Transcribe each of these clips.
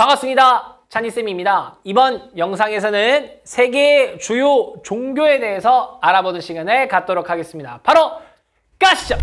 반갑습니다. 찬이쌤입니다. 이번 영상에서는 세계의 주요 종교에 대해서 알아보는 시간을 갖도록 하겠습니다. 바로 가시죠!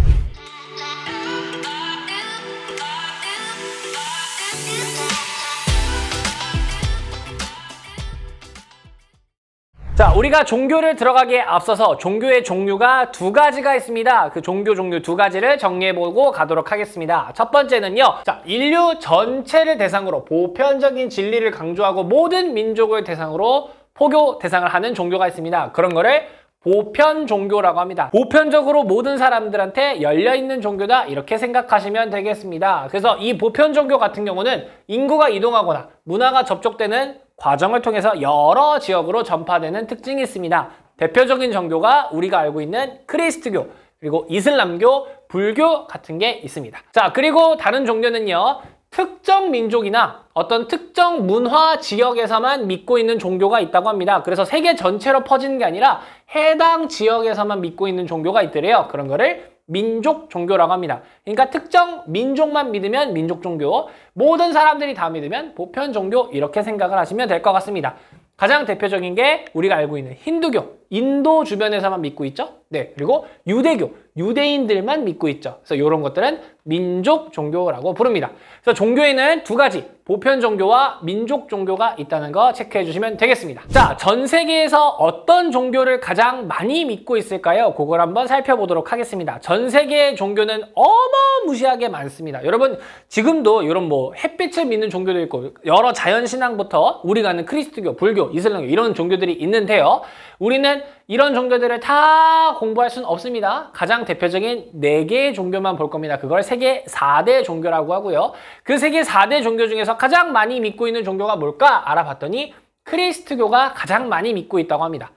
자, 우리가 종교를 들어가기에 앞서서 종교의 종류가 두 가지가 있습니다. 그 종교 두 가지를 정리해보고 가도록 하겠습니다. 첫 번째는요. 자, 인류 전체를 대상으로 보편적인 진리를 강조하고 모든 민족을 대상으로 포교 대상을 하는 종교가 있습니다. 그런 거를 보편 종교라고 합니다. 보편적으로 모든 사람들한테 열려있는 종교다 이렇게 생각하시면 되겠습니다. 그래서 이 보편 종교 같은 경우는 인구가 이동하거나 문화가 접촉되는 과정을 통해서 여러 지역으로 전파되는 특징이 있습니다. 대표적인 종교가 우리가 알고 있는 크리스트교, 그리고 이슬람교, 불교 같은 게 있습니다. 자, 그리고 다른 종교는요. 특정 민족이나 어떤 특정 문화 지역에서만 믿고 있는 종교가 있다고 합니다. 그래서 세계 전체로 퍼지는 게 아니라 해당 지역에서만 믿고 있는 종교가 있더래요. 그런 거를 민족 종교라고 합니다. 그러니까 특정 민족만 믿으면 민족 종교, 모든 사람들이 다 믿으면 보편 종교 이렇게 생각을 하시면 될 것 같습니다. 가장 대표적인 게 우리가 알고 있는 힌두교, 인도 주변에서만 믿고 있죠. 네, 그리고 유대교, 유대인들만 믿고 있죠. 그래서 이런 것들은 민족 종교라고 부릅니다. 그래서 종교에는 두 가지, 보편 종교와 민족 종교가 있다는 거 체크해 주시면 되겠습니다. 자, 전 세계에서 어떤 종교를 가장 많이 믿고 있을까요? 그걸 한번 살펴보도록 하겠습니다. 전 세계의 종교는 어마무시하게 많습니다. 여러분, 지금도 이런 햇빛을 믿는 종교도 있고 여러 자연신앙부터 우리가 아는 크리스트교, 불교, 이슬람교 이런 종교들이 있는데요. 우리는 이런 종교들을 다 공부할 수는 없습니다. 가장 대표적인 4개의 종교만 볼 겁니다. 그걸 세계 4대 종교라고 하고요. 그 세계 4대 종교 중에서 가장 많이 믿고 있는 종교가 뭘까 알아봤더니 크리스트교가 가장 많이 믿고 있다고 합니다.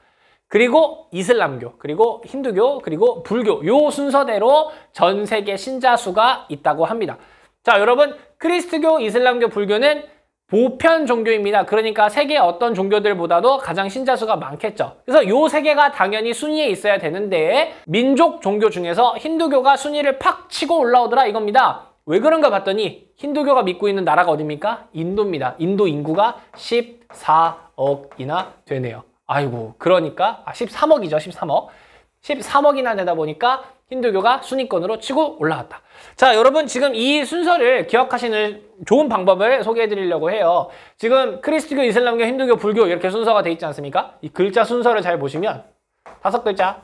그리고 이슬람교, 그리고 힌두교, 그리고 불교 요 순서대로 전 세계 신자 수가 있다고 합니다. 자, 여러분, 크리스트교, 이슬람교, 불교는 보편 종교입니다. 그러니까 세계 어떤 종교들보다도 가장 신자 수가 많겠죠. 그래서 요 세 개가 당연히 순위에 있어야 되는데 민족 종교 중에서 힌두교가 순위를 팍 치고 올라오더라 이겁니다. 왜 그런가 봤더니 힌두교가 믿고 있는 나라가 어디입니까? 인도입니다. 인도 인구가 14억이나 되네요. 아이고, 그러니까 13억이죠. 13억. 13억이나 되다 보니까 힌두교가 순위권으로 치고 올라갔다. 자, 여러분, 지금 이 순서를 기억하시는 좋은 방법을 소개해 드리려고 해요. 지금 크리스트교, 이슬람교, 힌두교, 불교 이렇게 순서가 돼 있지 않습니까? 이 글자 순서를 잘 보시면 5글자,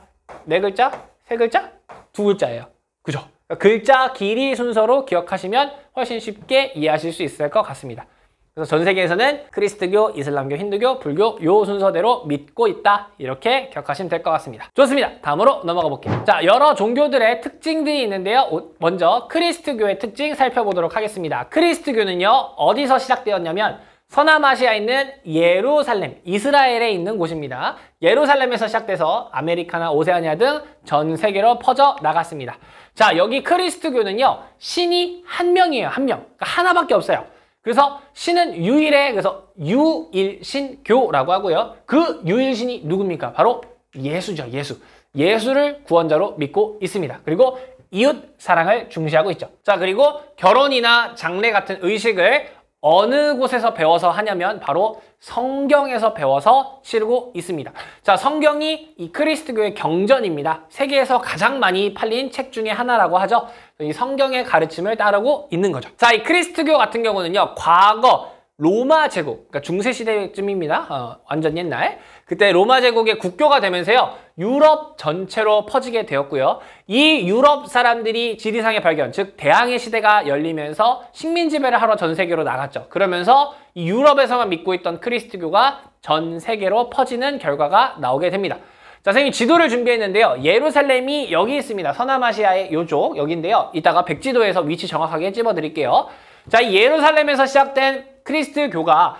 4글자, 3글자, 2글자예요. 그죠? 글자 길이 순서로 기억하시면 훨씬 쉽게 이해하실 수 있을 것 같습니다. 그래서 전 세계에서는 크리스트교, 이슬람교, 힌두교, 불교 요 순서대로 믿고 있다. 이렇게 기억하시면 될 것 같습니다. 좋습니다. 다음으로 넘어가 볼게요. 자, 여러 종교들의 특징들이 있는데요. 먼저 크리스트교의 특징 살펴보도록 하겠습니다. 크리스트교는요. 어디서 시작되었냐면 서남아시아에 있는 예루살렘, 이스라엘에 있는 곳입니다. 예루살렘에서 시작돼서 아메리카나 오세아니아 등 전 세계로 퍼져 나갔습니다. 자, 여기 크리스트교는요. 신이 한 명이에요. 한 명. 그러니까 하나밖에 없어요. 그래서 신은 유일해. 그래서 유일신교라고 하고요. 그 유일신이 누굽니까? 바로 예수죠. 예수. 예수를 구원자로 믿고 있습니다. 그리고 이웃 사랑을 중시하고 있죠. 자, 그리고 결혼이나 장례 같은 의식을 어느 곳에서 배워서 하냐면 바로 성경에서 배워서 치르고 있습니다. 자, 성경이 이 크리스트교의 경전입니다. 세계에서 가장 많이 팔린 책 중에 하나라고 하죠. 이 성경의 가르침을 따르고 있는 거죠. 자, 이 크리스트교 같은 경우는요. 과거 로마 제국, 그러니까 중세시대쯤입니다. 완전 옛날. 그때 로마 제국의 국교가 되면서요. 유럽 전체로 퍼지게 되었고요. 이 유럽 사람들이 지리상의 발견, 즉 대항해 시대가 열리면서 식민 지배를 하러 전 세계로 나갔죠. 그러면서 이 유럽에서만 믿고 있던 크리스트교가 전 세계로 퍼지는 결과가 나오게 됩니다. 자, 선생님이 지도를 준비했는데요. 예루살렘이 여기 있습니다. 서남아시아의 요쪽 여기인데요. 이따가 백지도에서 위치 정확하게 찝어드릴게요. 자, 이 예루살렘에서 시작된 크리스트교가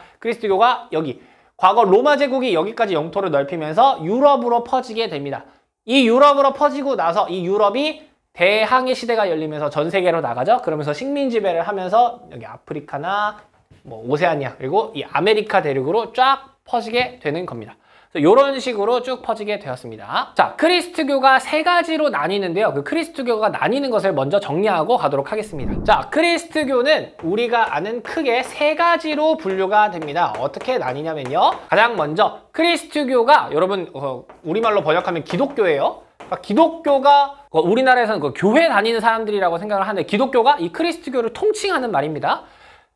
여기 과거 로마 제국이 여기까지 영토를 넓히면서 유럽으로 퍼지게 됩니다. 이 유럽으로 퍼지고 나서 이 유럽이 대항해 시대가 열리면서 전 세계로 나가죠. 그러면서 식민 지배를 하면서 여기 아프리카나 오세아니아 그리고 이 아메리카 대륙으로 쫙 퍼지게 되는 겁니다. 이런 식으로 쭉 퍼지게 되었습니다. 자, 크리스트교가 세 가지로 나뉘는데요. 그 크리스트교가 나뉘는 것을 먼저 정리하고 가도록 하겠습니다. 자, 크리스트교는 우리가 아는 크게 세 가지로 분류가 됩니다. 어떻게 나뉘냐면요. 가장 먼저 크리스트교가 여러분 우리말로 번역하면 기독교예요. 그러니까 기독교가 우리나라에서는 그 교회 다니는 사람들이라고 생각을 하는데 기독교가 이 크리스트교를 통칭하는 말입니다.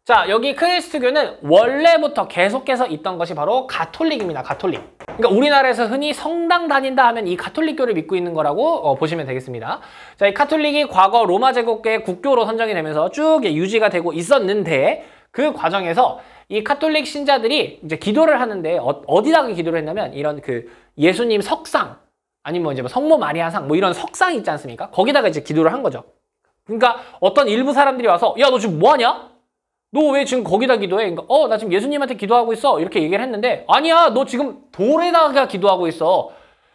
자, 여기 크리스트교는 원래부터 계속해서 있던 것이 바로 가톨릭입니다. 가톨릭. 그러니까 우리나라에서 흔히 성당 다닌다 하면 이 가톨릭교를 믿고 있는 거라고 보시면 되겠습니다. 자, 이 가톨릭이 과거 로마 제국의 국교로 선정이 되면서 쭉 유지가 되고 있었는데 그 과정에서 이 가톨릭 신자들이 이제 기도를 하는데 어디다가 기도를 했냐면 이런 그 예수님 석상 아니면 이제 뭐 성모 마리아상 뭐 이런 석상이 있지 않습니까? 거기다가 이제 기도를 한 거죠. 그러니까 어떤 일부 사람들이 와서 야, 너 지금 뭐 하냐? 너 왜 지금 거기다 기도해? 그러니까 나 지금 예수님한테 기도하고 있어. 이렇게 얘기를 했는데 아니야, 너 지금 돌에다가 기도하고 있어.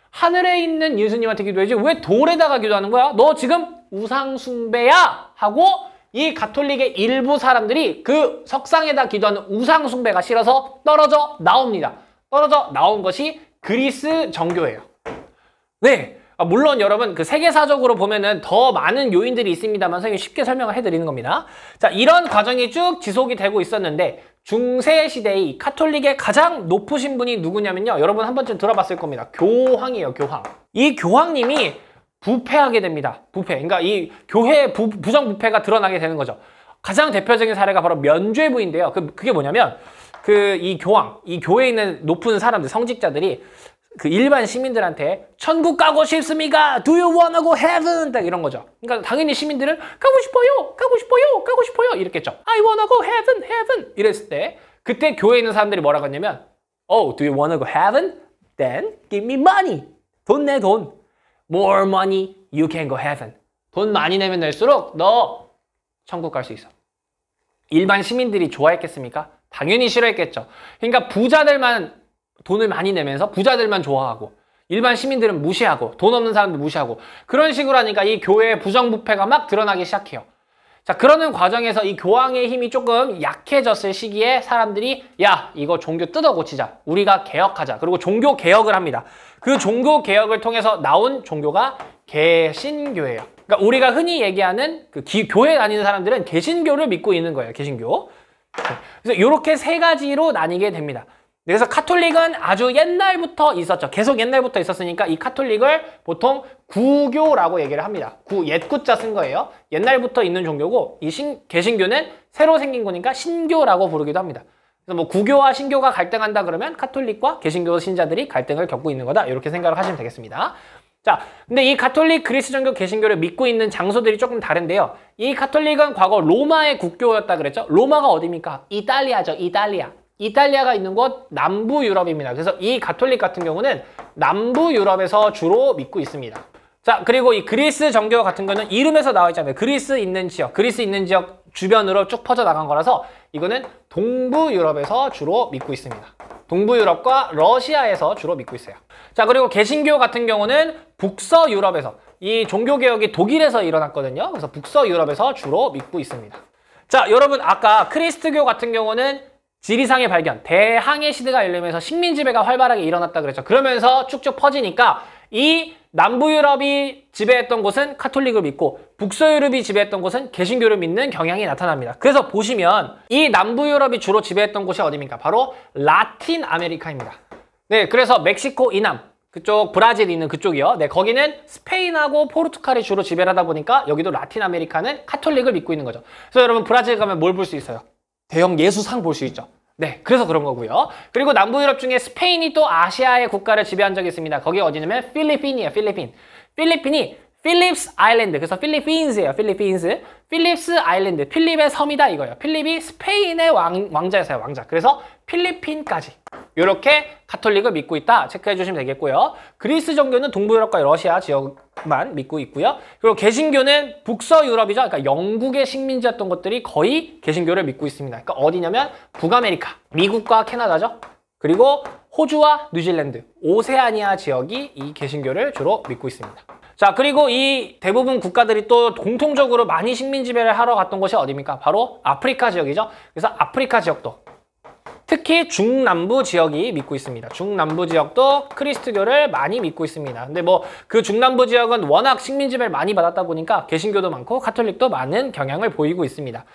하늘에 있는 예수님한테 기도해야지 왜 돌에다가 기도하는 거야? 너 지금 우상 숭배야! 하고 이 가톨릭의 일부 사람들이 그 석상에다 기도하는 우상 숭배가 싫어서 떨어져 나옵니다. 떨어져 나온 것이 그리스 정교예요. 네. 물론 여러분 그 세계사적으로 보면은 더 많은 요인들이 있습니다만 선생님이 쉽게 설명을 해드리는 겁니다. 자, 이런 과정이 쭉 지속이 되고 있었는데 중세시대의 카톨릭의 가장 높으신 분이 누구냐면요. 여러분 한 번쯤 들어봤을 겁니다. 교황이에요. 교황. 이 교황님이 부패하게 됩니다. 부패. 그러니까 이 교회의 부정부패가 드러나게 되는 거죠. 가장 대표적인 사례가 바로 면죄부인데요. 그게 뭐냐면 이 교황, 이 교회에 있는 높은 사람들, 성직자들이 그 일반 시민들한테 천국 가고 싶습니까? Do you wanna go heaven? 딱 이런 거죠. 그러니까 당연히 시민들은 가고 싶어요, 가고 싶어요, 가고 싶어요 이랬겠죠. I wanna go heaven, heaven 이랬을 때 그때 교회에 있는 사람들이 뭐라고 했냐면 Oh, do you wanna go heaven? Then give me money. 돈 내 돈. More money, you can go heaven. 돈 많이 내면 낼수록 너 천국 갈 수 있어. 일반 시민들이 좋아했겠습니까? 당연히 싫어했겠죠. 그러니까 부자들만 돈을 많이 내면서 부자들만 좋아하고 일반 시민들은 무시하고 돈 없는 사람들 무시하고 그런 식으로 하니까 이 교회의 부정부패가 막 드러나기 시작해요. 자, 그러는 과정에서 이 교황의 힘이 조금 약해졌을 시기에 사람들이 야, 이거 종교 뜯어 고치자. 우리가 개혁하자. 그리고 종교 개혁을 합니다. 그 종교 개혁을 통해서 나온 종교가 개신교예요. 그러니까 우리가 흔히 얘기하는 그 교회 다니는 사람들은 개신교를 믿고 있는 거예요. 개신교. 그래서 이렇게 세 가지로 나뉘게 됩니다. 그래서 카톨릭은 아주 옛날부터 있었죠. 계속 옛날부터 있었으니까 이 카톨릭을 보통 구교라고 얘기를 합니다. 옛구자 쓴 거예요. 옛날부터 있는 종교고 이 개신교는 새로 생긴 거니까 신교라고 부르기도 합니다. 그래서 뭐 구교와 신교가 갈등한다 그러면 카톨릭과 개신교 신자들이 갈등을 겪고 있는 거다. 이렇게 생각을 하시면 되겠습니다. 자, 근데 이 가톨릭, 그리스 정교, 개신교를 믿고 있는 장소들이 조금 다른데요. 이 가톨릭은 과거 로마의 국교였다 그랬죠. 로마가 어디입니까? 이탈리아죠. 이탈리아. 이탈리아가 있는 곳 남부 유럽입니다. 그래서 이 가톨릭 같은 경우는 남부 유럽에서 주로 믿고 있습니다. 자, 그리고 이 그리스 정교 같은 거는 이름에서 나와 있잖아요. 그리스 있는 지역 주변으로 쭉 퍼져나간 거라서 이거는 동부 유럽에서 주로 믿고 있습니다. 동부 유럽과 러시아에서 주로 믿고 있어요. 자, 그리고 개신교 같은 경우는 북서 유럽에서 이 종교개혁이 독일에서 일어났거든요. 그래서 북서 유럽에서 주로 믿고 있습니다. 자, 여러분 아까 크리스트교 같은 경우는 지리상의 발견, 대항해 시대가 열리면서 식민 지배가 활발하게 일어났다 그랬죠. 그러면서 쭉쭉 퍼지니까 이 남부 유럽이 지배했던 곳은 카톨릭을 믿고 북서 유럽이 지배했던 곳은 개신교를 믿는 경향이 나타납니다. 그래서 보시면 이 남부 유럽이 주로 지배했던 곳이 어디입니까? 바로 라틴 아메리카입니다. 네, 그래서 멕시코 이남, 그쪽 브라질 있는 그쪽이요. 네, 거기는 스페인하고 포르투갈이 주로 지배를 하다 보니까 여기도 라틴 아메리카는 카톨릭을 믿고 있는 거죠. 그래서 여러분 브라질 가면 뭘 볼 수 있어요? 대형 예수상 볼 수 있죠. 네, 그래서 그런 거고요. 그리고 남부 유럽 중에 스페인이 또 아시아의 국가를 지배한 적이 있습니다. 거기 어디냐면 필리핀이에요. 필리핀이 필립스 아일랜드, 그래서 필리핀스예요. 필립스 아일랜드, 필립의 섬이다 이거예요. 필립이 스페인의 왕자였어요. 왕자. 그래서 필리핀까지 이렇게 가톨릭을 믿고 있다 체크해 주시면 되겠고요. 그리스 정교는 동부 유럽과 러시아 지역만 믿고 있고요. 그리고 개신교는 북서 유럽이죠. 그러니까 영국의 식민지였던 것들이 거의 개신교를 믿고 있습니다. 그러니까 어디냐면 북아메리카, 미국과 캐나다죠. 그리고 호주와 뉴질랜드, 오세아니아 지역이 이 개신교를 주로 믿고 있습니다. 자, 그리고 이 대부분 국가들이 또 공통적으로 많이 식민 지배를 하러 갔던 곳이 어디입니까? 바로 아프리카 지역이죠. 그래서 아프리카 지역도 특히 중남부 지역이 믿고 있습니다. 중남부 지역도 크리스트교를 많이 믿고 있습니다. 근데 뭐 그 중남부 지역은 워낙 식민 지배를 많이 받았다 보니까 개신교도 많고 카톨릭도 많은 경향을 보이고 있습니다.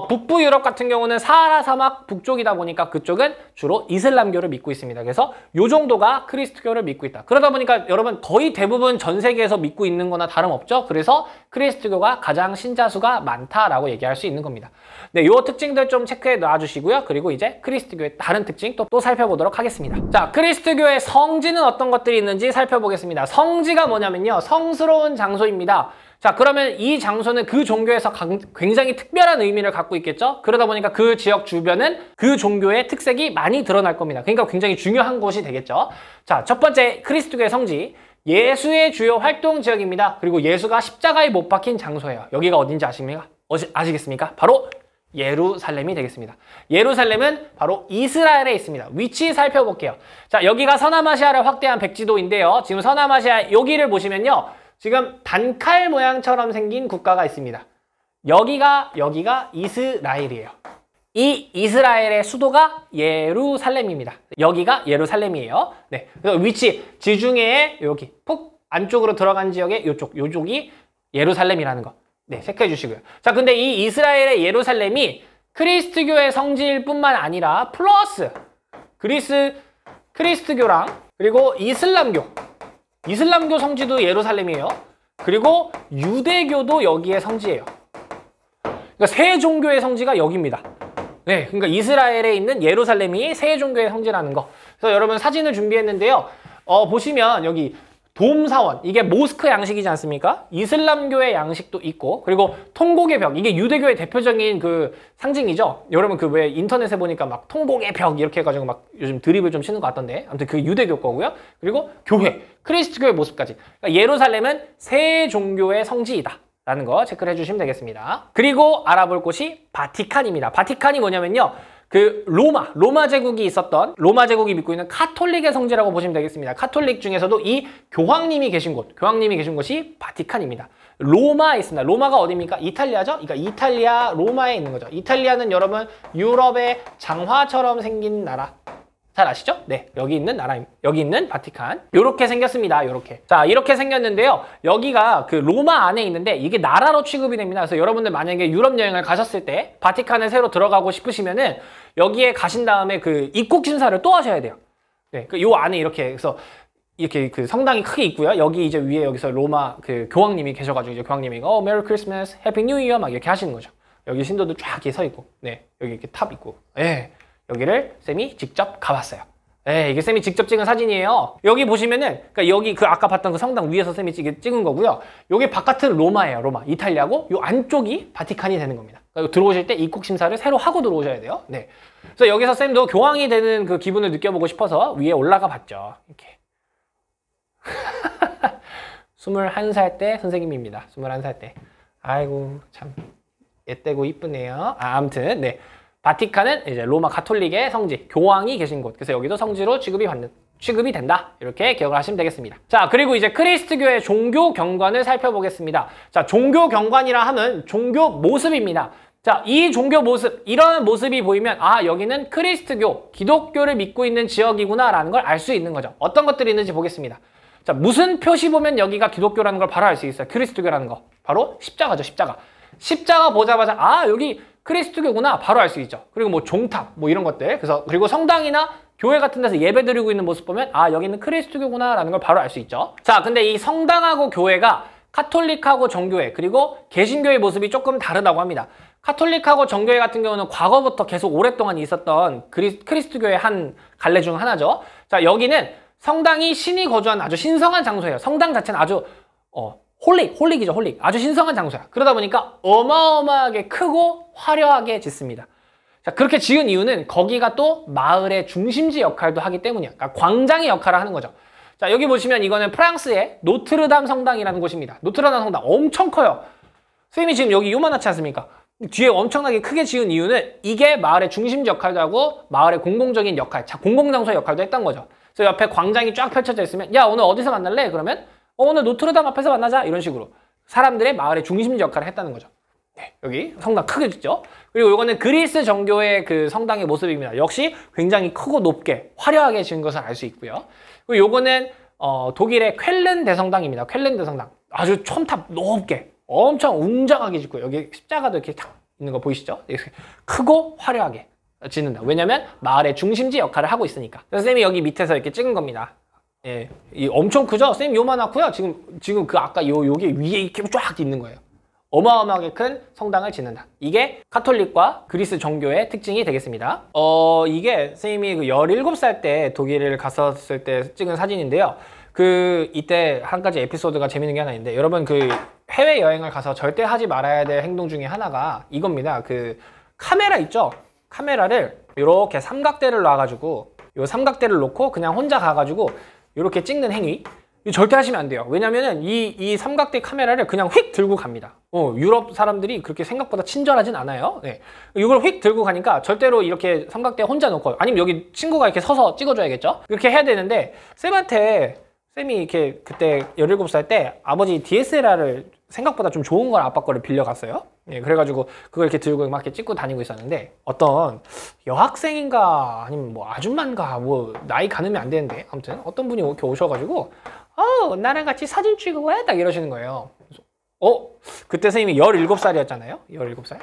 북부 유럽 같은 경우는 사하라 사막 북쪽이다 보니까 그쪽은 주로 이슬람교를 믿고 있습니다. 그래서 요 정도가 크리스트교를 믿고 있다. 그러다 보니까 여러분 거의 대부분 전 세계에서 믿고 있는 거나 다름없죠. 그래서 크리스트교가 가장 신자수가 많다라고 얘기할 수 있는 겁니다. 네, 요 특징들 좀 체크해 놔주시고요. 그리고 이제 크리스트교의 다른 특징 또 살펴보도록 하겠습니다. 자, 크리스트교의 성지는 어떤 것들이 있는지 살펴보겠습니다. 성지가 뭐냐면요, 성스러운 장소입니다. 자, 그러면 이 장소는 그 종교에서 굉장히 특별한 의미를 갖고 있겠죠? 그러다 보니까 그 지역 주변은 그 종교의 특색이 많이 드러날 겁니다. 그러니까 굉장히 중요한 곳이 되겠죠? 자, 첫 번째 크리스트교의 성지, 예수의 주요 활동 지역입니다. 그리고 예수가 십자가에 못 박힌 장소예요. 여기가 어딘지 아시겠습니까? 바로 예루살렘이 되겠습니다. 예루살렘은 바로 이스라엘에 있습니다. 위치 살펴볼게요. 자, 여기가 서남아시아를 확대한 백지도인데요. 지금 서남아시아 여기를 보시면요, 지금 단칼 모양처럼 생긴 국가가 있습니다. 여기가 이스라엘이에요. 이 이스라엘의 수도가 예루살렘입니다. 여기가 예루살렘이에요. 네, 그래서 위치 지중해의 여기 푹 안쪽으로 들어간 지역의 요쪽이 예루살렘이라는 거. 네, 체크해 주시고요. 자, 근데 이 이스라엘의 예루살렘이 크리스트교의 성지일 뿐만 아니라 플러스 크리스트교랑 그리고 이슬람교 성지도 예루살렘이에요. 그리고 유대교도 여기에 성지예요. 그러니까 세 종교의 성지가 여기입니다. 네, 그러니까 이스라엘에 있는 예루살렘이 세 종교의 성지라는 거. 그래서 여러분 사진을 준비했는데요. 보시면 여기 돔사원, 이게 모스크 양식이지 않습니까? 이슬람교의 양식도 있고, 그리고 통곡의 벽, 이게 유대교의 대표적인 그 상징이죠. 여러분 그 왜 인터넷에 보니까 막 통곡의 벽 이렇게 해가지고 막 요즘 드립을 좀 치는 것 같던데, 아무튼 그 유대교 거고요. 그리고 교회, 크리스트교의 모습까지. 그러니까 예루살렘은 세 종교의 성지이다 라는 거 체크를 해주시면 되겠습니다. 그리고 알아볼 곳이 바티칸입니다. 바티칸이 뭐냐면요, 그 로마 제국이 있었던, 로마 제국이 믿고 있는 카톨릭의 성지라고 보시면 되겠습니다. 카톨릭 중에서도 이 교황님이 계신 곳이 바티칸입니다. 로마에 있습니다. 로마가 어디입니까? 이탈리아죠? 그러니까 이탈리아 로마에 있는 거죠. 이탈리아는 여러분 유럽의 장화처럼 생긴 나라. 잘 아시죠? 네, 여기 있는 나라입니다. 여기 있는 바티칸. 요렇게 생겼습니다. 요렇게. 자, 이렇게 생겼는데요. 여기가 그 로마 안에 있는데 이게 나라로 취급이 됩니다. 그래서 여러분들 만약에 유럽 여행을 가셨을 때 바티칸에 새로 들어가고 싶으시면은 여기에 가신 다음에 그 입국 심사를 또 하셔야 돼요. 네, 그 요 안에 이렇게, 그래서 이렇게 그 성당이 크게 있고요. 여기 이제 위에 여기서 로마 그 교황님이 계셔가지고 이제 교황님이 메리 크리스마스, 해피 뉴 이어 막 이렇게 하시는 거죠. 여기 신도들 쫙 이렇게 서 있고, 네, 여기 이렇게 탑 있고, 예. 여기를 쌤이 직접 가봤어요. 네, 이게 쌤이 직접 찍은 사진이에요. 여기 보시면은, 그러니까 여기 그 아까 봤던 그 성당 위에서 쌤이 찍은 거고요. 여기 바깥은 로마예요, 로마. 이탈리아고, 요 안쪽이 바티칸이 되는 겁니다. 그러니까 들어오실 때 입국 심사를 새로 하고 들어오셔야 돼요. 네. 그래서 여기서 쌤도 교황이 되는 그 기분을 느껴보고 싶어서 위에 올라가 봤죠. 이렇게. 21살 때 선생님입니다. 21살 때. 아이고, 참, 예쁘고 이쁘네요. 아무튼, 네. 바티칸은 이제 로마 가톨릭의 성지, 교황이 계신 곳. 그래서 여기도 성지로 취급이 된다. 이렇게 기억을 하시면 되겠습니다. 자, 그리고 이제 크리스트교의 종교 경관을 살펴보겠습니다. 자, 종교 경관이라 하면 종교 모습입니다. 자, 이 종교 모습, 이런 모습이 보이면 아, 여기는 크리스트교, 기독교를 믿고 있는 지역이구나 라는 걸 알 수 있는 거죠. 어떤 것들이 있는지 보겠습니다. 자, 무슨 표시 보면 여기가 기독교라는 걸 바로 알 수 있어요. 크리스트교라는 거. 바로 십자가죠, 십자가. 십자가 보자마자 아, 여기 크리스트교구나 바로 알 수 있죠. 그리고 뭐 종탑 뭐 이런 것들, 그리고 성당이나 교회 같은 데서 예배 드리고 있는 모습 보면 아, 여기는 크리스트교구나 라는 걸 바로 알 수 있죠. 자, 근데 이 성당하고 교회가 카톨릭하고 정교회 그리고 개신교의 모습이 조금 다르다고 합니다. 카톨릭하고 정교회 같은 경우는 과거부터 계속 오랫동안 있었던 크리스트교의 한 갈래 중 하나죠. 자, 여기는 성당이 신이 거주한 아주 신성한 장소예요. 성당 자체는 아주 홀릭이죠, 홀릭. 아주 신성한 장소야. 그러다 보니까 어마어마하게 크고 화려하게 짓습니다. 자, 그렇게 지은 이유는 거기가 또 마을의 중심지 역할도 하기 때문이야. 그러니까 광장의 역할을 하는 거죠. 자, 여기 보시면 이거는 프랑스의 노트르담 성당이라는 곳입니다. 노트르담 성당 엄청 커요. 선생님이 지금 여기 요만하지 않습니까? 뒤에 엄청나게 크게 지은 이유는 이게 마을의 중심지 역할도 하고 마을의 공공적인 역할, 공공장소의 역할도 했던 거죠. 그래서 옆에 광장이 쫙 펼쳐져 있으면 야, 오늘 어디서 만날래? 그러면 오늘 노트르담 앞에서 만나자 이런 식으로 사람들의 마을의 중심지 역할을 했다는 거죠. 네, 여기 성당 크게 짓죠. 그리고 이거는 그리스 정교의 그 성당의 모습입니다. 역시 굉장히 크고 높게 화려하게 지은 것을 알 수 있고요. 그리고 요거는 독일의 쾰른 대성당입니다. 쾰른 대성당. 아주 첨탑 높게 엄청 웅장하게 짓고 여기 십자가도 이렇게 탁 있는 거 보이시죠? 이렇게 크고 화려하게 짓는다. 왜냐면 마을의 중심지 역할을 하고 있으니까. 그래서 쌤이 여기 밑에서 이렇게 찍은 겁니다. 예, 이 엄청 크죠? 쌤 요만하고요. 지금 그 아까 요게 위에 이렇게 쫙 있는 거예요. 어마어마하게 큰 성당을 짓는다. 이게 카톨릭과 그리스 정교의 특징이 되겠습니다. 이게 쌤이 그 17살 때 독일을 갔었을 때 찍은 사진인데요. 이때 한 가지 에피소드가 재밌는 게 하나 있는데, 여러분 해외 여행을 가서 절대 하지 말아야 될 행동 중에 하나가 이겁니다. 카메라 있죠? 카메라를 이렇게 삼각대를 놔가지고 이 삼각대를 놓고 그냥 혼자 가가지고 이렇게 찍는 행위. 절대 하시면 안 돼요. 왜냐면은 이 삼각대 카메라를 그냥 휙 들고 갑니다. 유럽 사람들이 그렇게 생각보다 친절하진 않아요. 네. 이걸 휙 들고 가니까 절대로 이렇게 삼각대 혼자 놓고, 아니면 여기 친구가 이렇게 서서 찍어줘야겠죠? 그렇게 해야 되는데, 쌤이 이렇게 그때 17살 때 아버지 DSLR을 생각보다 좀 좋은 걸 아빠 거를 빌려갔어요. 예, 그래가지고 그걸 이렇게 들고 막 이렇게 찍고 다니고 있었는데, 어떤 여학생인가 아니면 뭐 아줌마인가 뭐 나이 가늠이 안 되는데, 아무튼 어떤 분이 이렇게 오셔가지고 나랑 같이 사진 찍고 해? 딱 이러시는 거예요. 그래서 그때 선생님이 17살이었잖아요. 17살.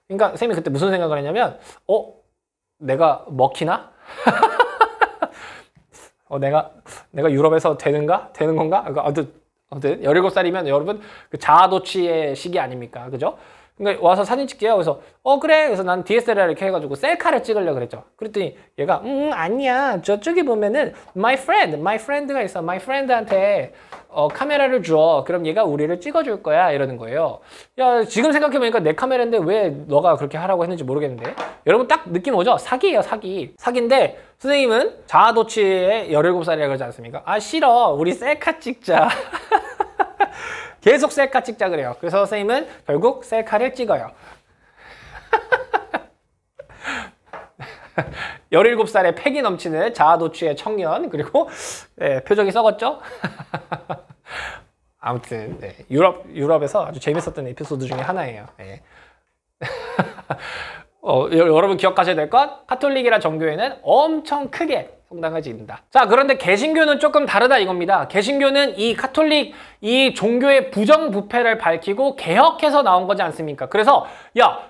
그러니까 선생님이 그때 무슨 생각을 했냐면, 내가 먹히나? 내가 유럽에서 되는 건가? 아무튼 17살이면 여러분 그 자아도취의 시기 아닙니까? 그죠? 그러니까 와서 사진 찍게요. 그래서 그래. 그래서 난 DSLR 이렇게 해가지고 셀카를 찍으려고 그랬죠. 그랬더니 얘가 아니야. 저쪽에 보면은 my friend가 있어. my friend한테 카메라를 줘. 그럼 얘가 우리를 찍어줄 거야. 이러는 거예요. 야, 지금 생각해보니까 내 카메라인데 왜 너가 그렇게 하라고 했는지 모르겠는데. 여러분 딱 느낌 오죠? 사기예요, 사기. 사기인데 선생님은 자아도취의 17살이라고 그러지 않습니까? 아, 싫어. 우리 셀카 찍자. 계속 셀카 찍자 그래요. 그래서 선생님은 결국 셀카를 찍어요. 17살의 패기 넘치는 자아도취의 청년, 그리고 표정이 썩었죠? 아무튼 유럽에서 아주 재밌었던 에피소드 중에 하나예요. 네. 여러분 기억하셔야 될 건, 카톨릭이라 정교회는 엄청 크게 성당을 짓는다. 자, 그런데 개신교는 조금 다르다 이겁니다. 개신교는 이 카톨릭, 이 종교의 부정부패를 밝히고 개혁해서 나온 거지 않습니까? 그래서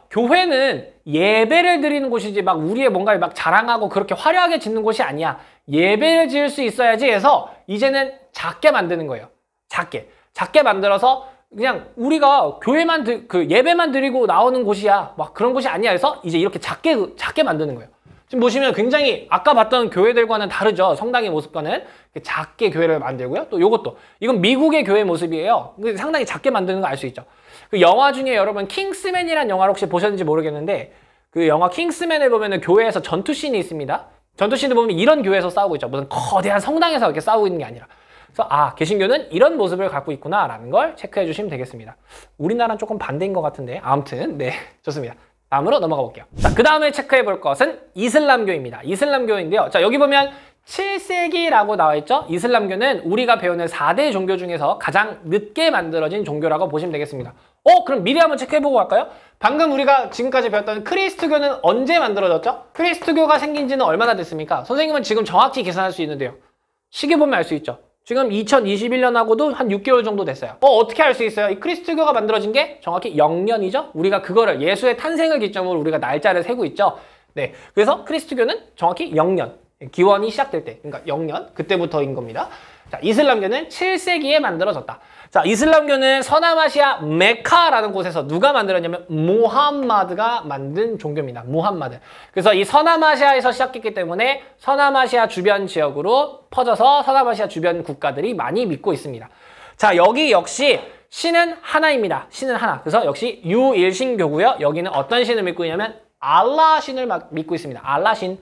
교회는 예배를 드리는 곳이지 막 우리의 뭔가를 막 자랑하고 그렇게 화려하게 짓는 곳이 아니야. 예배를 지을 수 있어야지 해서 이제는 작게 만드는 거예요. 작게 만들어서 그냥 우리가 교회만 예배만 드리고 나오는 곳이야, 막 그런 곳이 아니야 해서 이제 이렇게 작게 만드는 거예요. 지금 보시면 굉장히 아까 봤던 교회들과는 다르죠. 성당의 모습과는. 작게 교회를 만들고요. 또 이건 미국의 교회 모습이에요. 상당히 작게 만드는 거 알 수 있죠. 그 영화 중에 여러분 킹스맨이라는 영화를 혹시 보셨는지 모르겠는데, 그 영화 킹스맨을 보면은 교회에서 전투씬이 있습니다. 전투씬을 보면 이런 교회에서 싸우고 있죠. 무슨 거대한 성당에서 이렇게 싸우고 있는 게 아니라. 그래서 개신교는 이런 모습을 갖고 있구나라는 걸 체크해 주시면 되겠습니다. 우리나라는 조금 반대인 것 같은데, 아무튼 네, 좋습니다. 다음으로 넘어가 볼게요. 자, 그 다음에 체크해 볼 것은 이슬람교입니다. 이슬람교인데요. 자, 여기 보면 7세기라고 나와 있죠. 이슬람교는 우리가 배우는 4대 종교 중에서 가장 늦게 만들어진 종교라고 보시면 되겠습니다. 그럼 미리 한번 체크해보고 갈까요? 방금 우리가 지금까지 배웠던 크리스트교는 언제 만들어졌죠? 크리스트교가 생긴 지는 얼마나 됐습니까? 선생님은 지금 정확히 계산할 수 있는데요. 시계 보면 알 수 있죠. 지금 2021년하고도 한 6개월 정도 됐어요. 어떻게 알 수 있어요? 이 크리스트교가 만들어진 게 정확히 0년이죠? 우리가 그거를 예수의 탄생을 기점으로 우리가 날짜를 세고 있죠? 네. 그래서 크리스트교는 정확히 0년. 기원이 시작될 때. 그러니까 0년. 그때부터인 겁니다. 자, 이슬람교는 7세기에 만들어졌다. 자, 이슬람교는 서남아시아 메카라는 곳에서 누가 만들었냐면 무함마드가 만든 종교입니다. 무함마드. 그래서 이 서남아시아에서 시작했기 때문에 서남아시아 주변 지역으로 퍼져서 서남아시아 주변 국가들이 많이 믿고 있습니다. 자, 여기 역시 신은 하나입니다. 신은 하나. 그래서 역시 유일신교고요. 여기는 어떤 신을 믿고 있냐면 알라 신을 믿고 있습니다. 알라 신.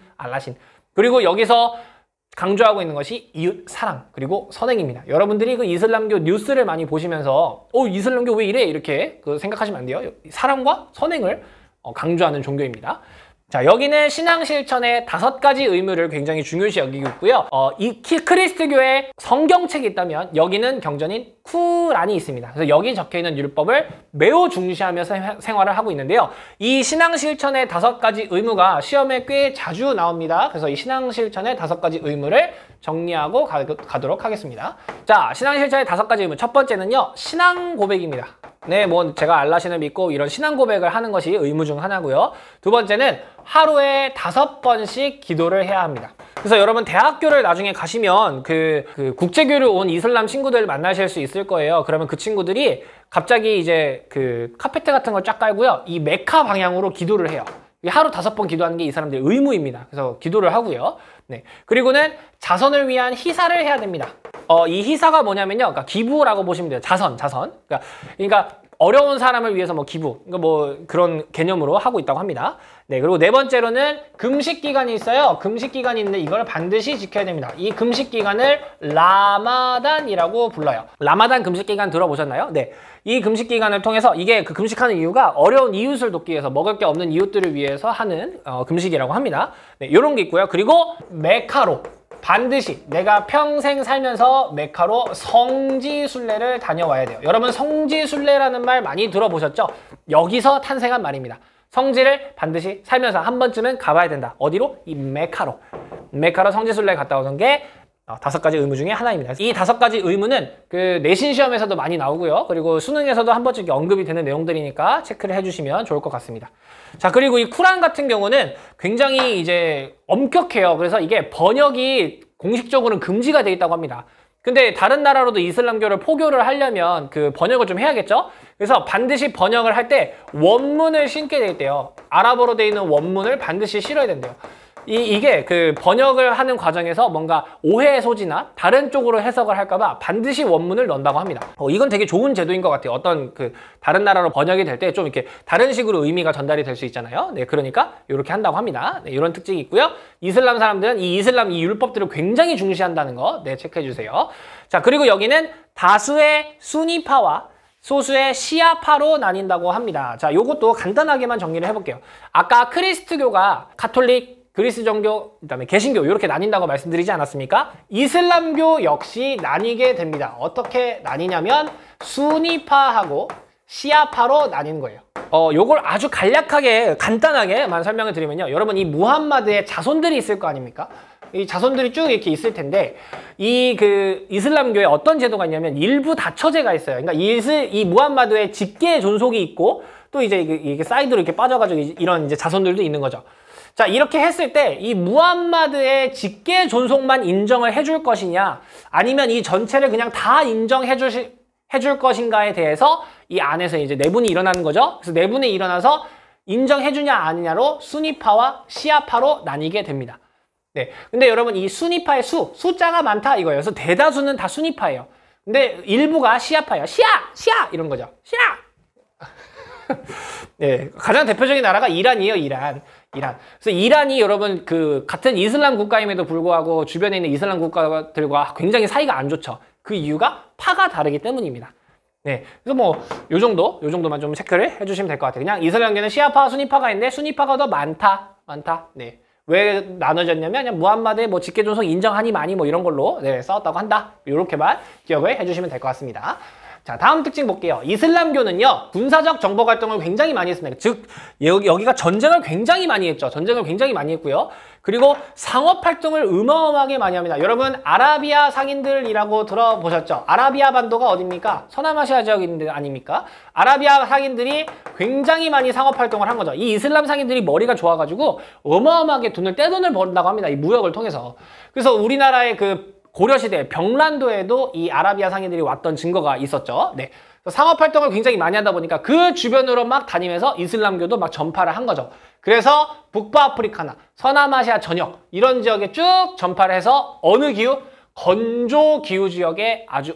그리고 여기서 강조하고 있는 것이 이웃 사랑, 그리고 선행입니다. 여러분들이 그 이슬람교 뉴스를 많이 보시면서 이슬람교 왜 이래? 이렇게 생각하시면 안 돼요. 사랑과 선행을 강조하는 종교입니다. 자, 여기는 신앙 실천의 5가지 의무를 굉장히 중요시 여기고 있고요. 이 크리스트교의 성경책이 있다면 여기는 경전인 쿠란이 있습니다. 그래서 여기 적혀있는 율법을 매우 중시하면서 생활을 하고 있는데요. 이 신앙 실천의 5가지 의무가 시험에 꽤 자주 나옵니다. 그래서 이 신앙 실천의 5가지 의무를 정리하고 가도록 하겠습니다. 자, 신앙 실천의 5가지 의무. 첫 번째는요, 신앙 고백입니다. 네, 뭐 제가 알라신을 믿고 이런 신앙 고백을 하는 것이 의무 중 하나고요. 두 번째는 하루에 5번씩 기도를 해야 합니다. 그래서 여러분 대학교를 나중에 가시면 그 국제교류 온 이슬람 친구들 만나실 수 있을 거예요. 그러면 그 친구들이 갑자기 이제 그 카페트 같은 걸 쫙 깔고요. 이 메카 방향으로 기도를 해요. 하루 5번 기도하는 게 이 사람들의 의무입니다. 그래서 기도를 하고요. 네. 그리고는 자선을 위한 희사를 해야 됩니다. 이 희사가 뭐냐면요. 그러니까 기부라고 보시면 돼요. 자선. 그러니까 어려운 사람을 위해서 뭐 기부, 그러니까 뭐 그런 개념으로 하고 있다고 합니다. 네, 그리고 네 번째로는 금식 기간이 있어요. 금식 기간이 있는데 이걸 반드시 지켜야 됩니다. 이 금식 기간을 라마단이라고 불러요. 라마단 금식 기간 들어보셨나요? 네. 이 금식 기간을 통해서 이게 그 금식하는 이유가 어려운 이웃을 돕기 위해서 먹을 게 없는 이웃들을 위해서 하는 금식이라고 합니다. 네, 이런 게 있고요. 그리고 메카로. 반드시 내가 평생 살면서 메카로 성지순례를 다녀와야 돼요. 여러분 성지순례라는 말 많이 들어보셨죠? 여기서 탄생한 말입니다. 성지를 반드시 살면서 한 번쯤은 가봐야 된다. 어디로? 이 메카로. 메카로 성지순례 갔다 오는 게 5가지 의무 중에 하나입니다. 이 5가지 의무는 그 내신 시험에서도 많이 나오고요. 그리고 수능에서도 한 번씩 언급이 되는 내용들이니까 체크를 해주시면 좋을 것 같습니다. 자, 그리고 이 쿠란 같은 경우는 굉장히 이제 엄격해요. 그래서 이게 번역이 공식적으로는 금지가 돼 있다고 합니다. 근데 다른 나라로도 이슬람교를 포교를 하려면 그 번역을 좀 해야겠죠? 그래서 반드시 번역을 할 때 원문을 신게 돼 있대요. 아랍어로 돼 있는 원문을 반드시 실어야 된대요. 이게 그 번역을 하는 과정에서 뭔가 오해의 소지나 다른 쪽으로 해석을 할까봐 반드시 원문을 넣는다고 합니다. 이건 되게 좋은 제도인 것 같아요. 어떤 그 다른 나라로 번역이 될 때 좀 이렇게 다른 식으로 의미가 전달이 될 수 있잖아요. 네, 그러니까 이렇게 한다고 합니다. 네, 이런 특징이 있고요. 이슬람 사람들은 이 이슬람 이 율법들을 굉장히 중시한다는 거, 네, 체크해 주세요. 자, 그리고 여기는 다수의 수니파와 소수의 시아파로 나뉜다고 합니다. 자, 요것도 간단하게만 정리를 해볼게요. 아까 크리스트교가 가톨릭, 그리스 정교, 그다음에 개신교 이렇게 나뉜다고 말씀드리지 않았습니까? 이슬람교 역시 나뉘게 됩니다. 어떻게 나뉘냐면 수니파하고 시아파로 나뉘는 거예요. 요걸 아주 간략하게 간단하게만 설명을 드리면요. 여러분 이 무함마드의 자손들이 있을 거 아닙니까? 이 자손들이 쭉 이렇게 있을 텐데 이 이슬람교에 어떤 제도가 있냐면 일부 다처제가 있어요. 그러니까 이 무함마드의 직계 존속이 있고 또 이제 이게 사이드로 이렇게 빠져가지고 이런 이제 자손들도 있는 거죠. 자, 이렇게 했을 때 이 무함마드의 직계 존속만 인정을 해줄 것이냐 아니면 이 전체를 그냥 다 인정해 줄 것인가에 대해서 이 안에서 이제 내분이 일어나는 거죠. 그래서 내분이 일어나서 인정해 주냐 아니냐로 수니파와 시아파로 나뉘게 됩니다. 네. 근데 여러분 이 수니파의 숫자가 많다 이거예요. 그래서 대다수는 다 수니파예요. 근데 일부가 시아파예요. 시아 이런 거죠. 시아. 네, 가장 대표적인 나라가 이란이에요. 이란. 그래서 이란이 여러분 같은 이슬람 국가임에도 불구하고 주변에 있는 이슬람 국가들과 굉장히 사이가 안 좋죠. 그 이유가 파가 다르기 때문입니다. 네, 그래서 뭐 요 정도만 좀 체크를 해주시면 될 것 같아요. 그냥 이슬람교는 시아파, 수니파가 있는데 수니파가 더 많다. 네. 왜 나눠졌냐면 그냥 무함마드의 뭐 직계 존속 인정하니 많이 뭐 이런 걸로 싸웠다고 한다. 이렇게만 기억을 해주시면 될 것 같습니다. 자, 다음 특징 볼게요. 이슬람교는요, 군사적 정복 활동을 굉장히 많이 했습니다. 즉, 여기가 전쟁을 굉장히 많이 했죠. 전쟁을 굉장히 많이 했고요. 그리고 상업 활동을 어마어마하게 많이 합니다. 여러분, 아라비아 상인들이라고 들어보셨죠? 아라비아 반도가 어딥니까? 서남아시아 지역인데 아닙니까? 아라비아 상인들이 굉장히 많이 상업 활동을 한 거죠. 이 이슬람 상인들이 머리가 좋아가지고 어마어마하게 떼돈을 번다고 합니다. 이 무역을 통해서. 그래서 우리나라의 고려시대 병란도에도 이 아라비아 상인들이 왔던 증거가 있었죠. 네. 상업활동을 굉장히 많이 하다 보니까 그 주변으로 막 다니면서 이슬람교도 막 전파를 한 거죠. 그래서 북부아프리카나 서남아시아 전역 이런 지역에 쭉 전파를 해서 어느 기후? 건조기후 지역에 아주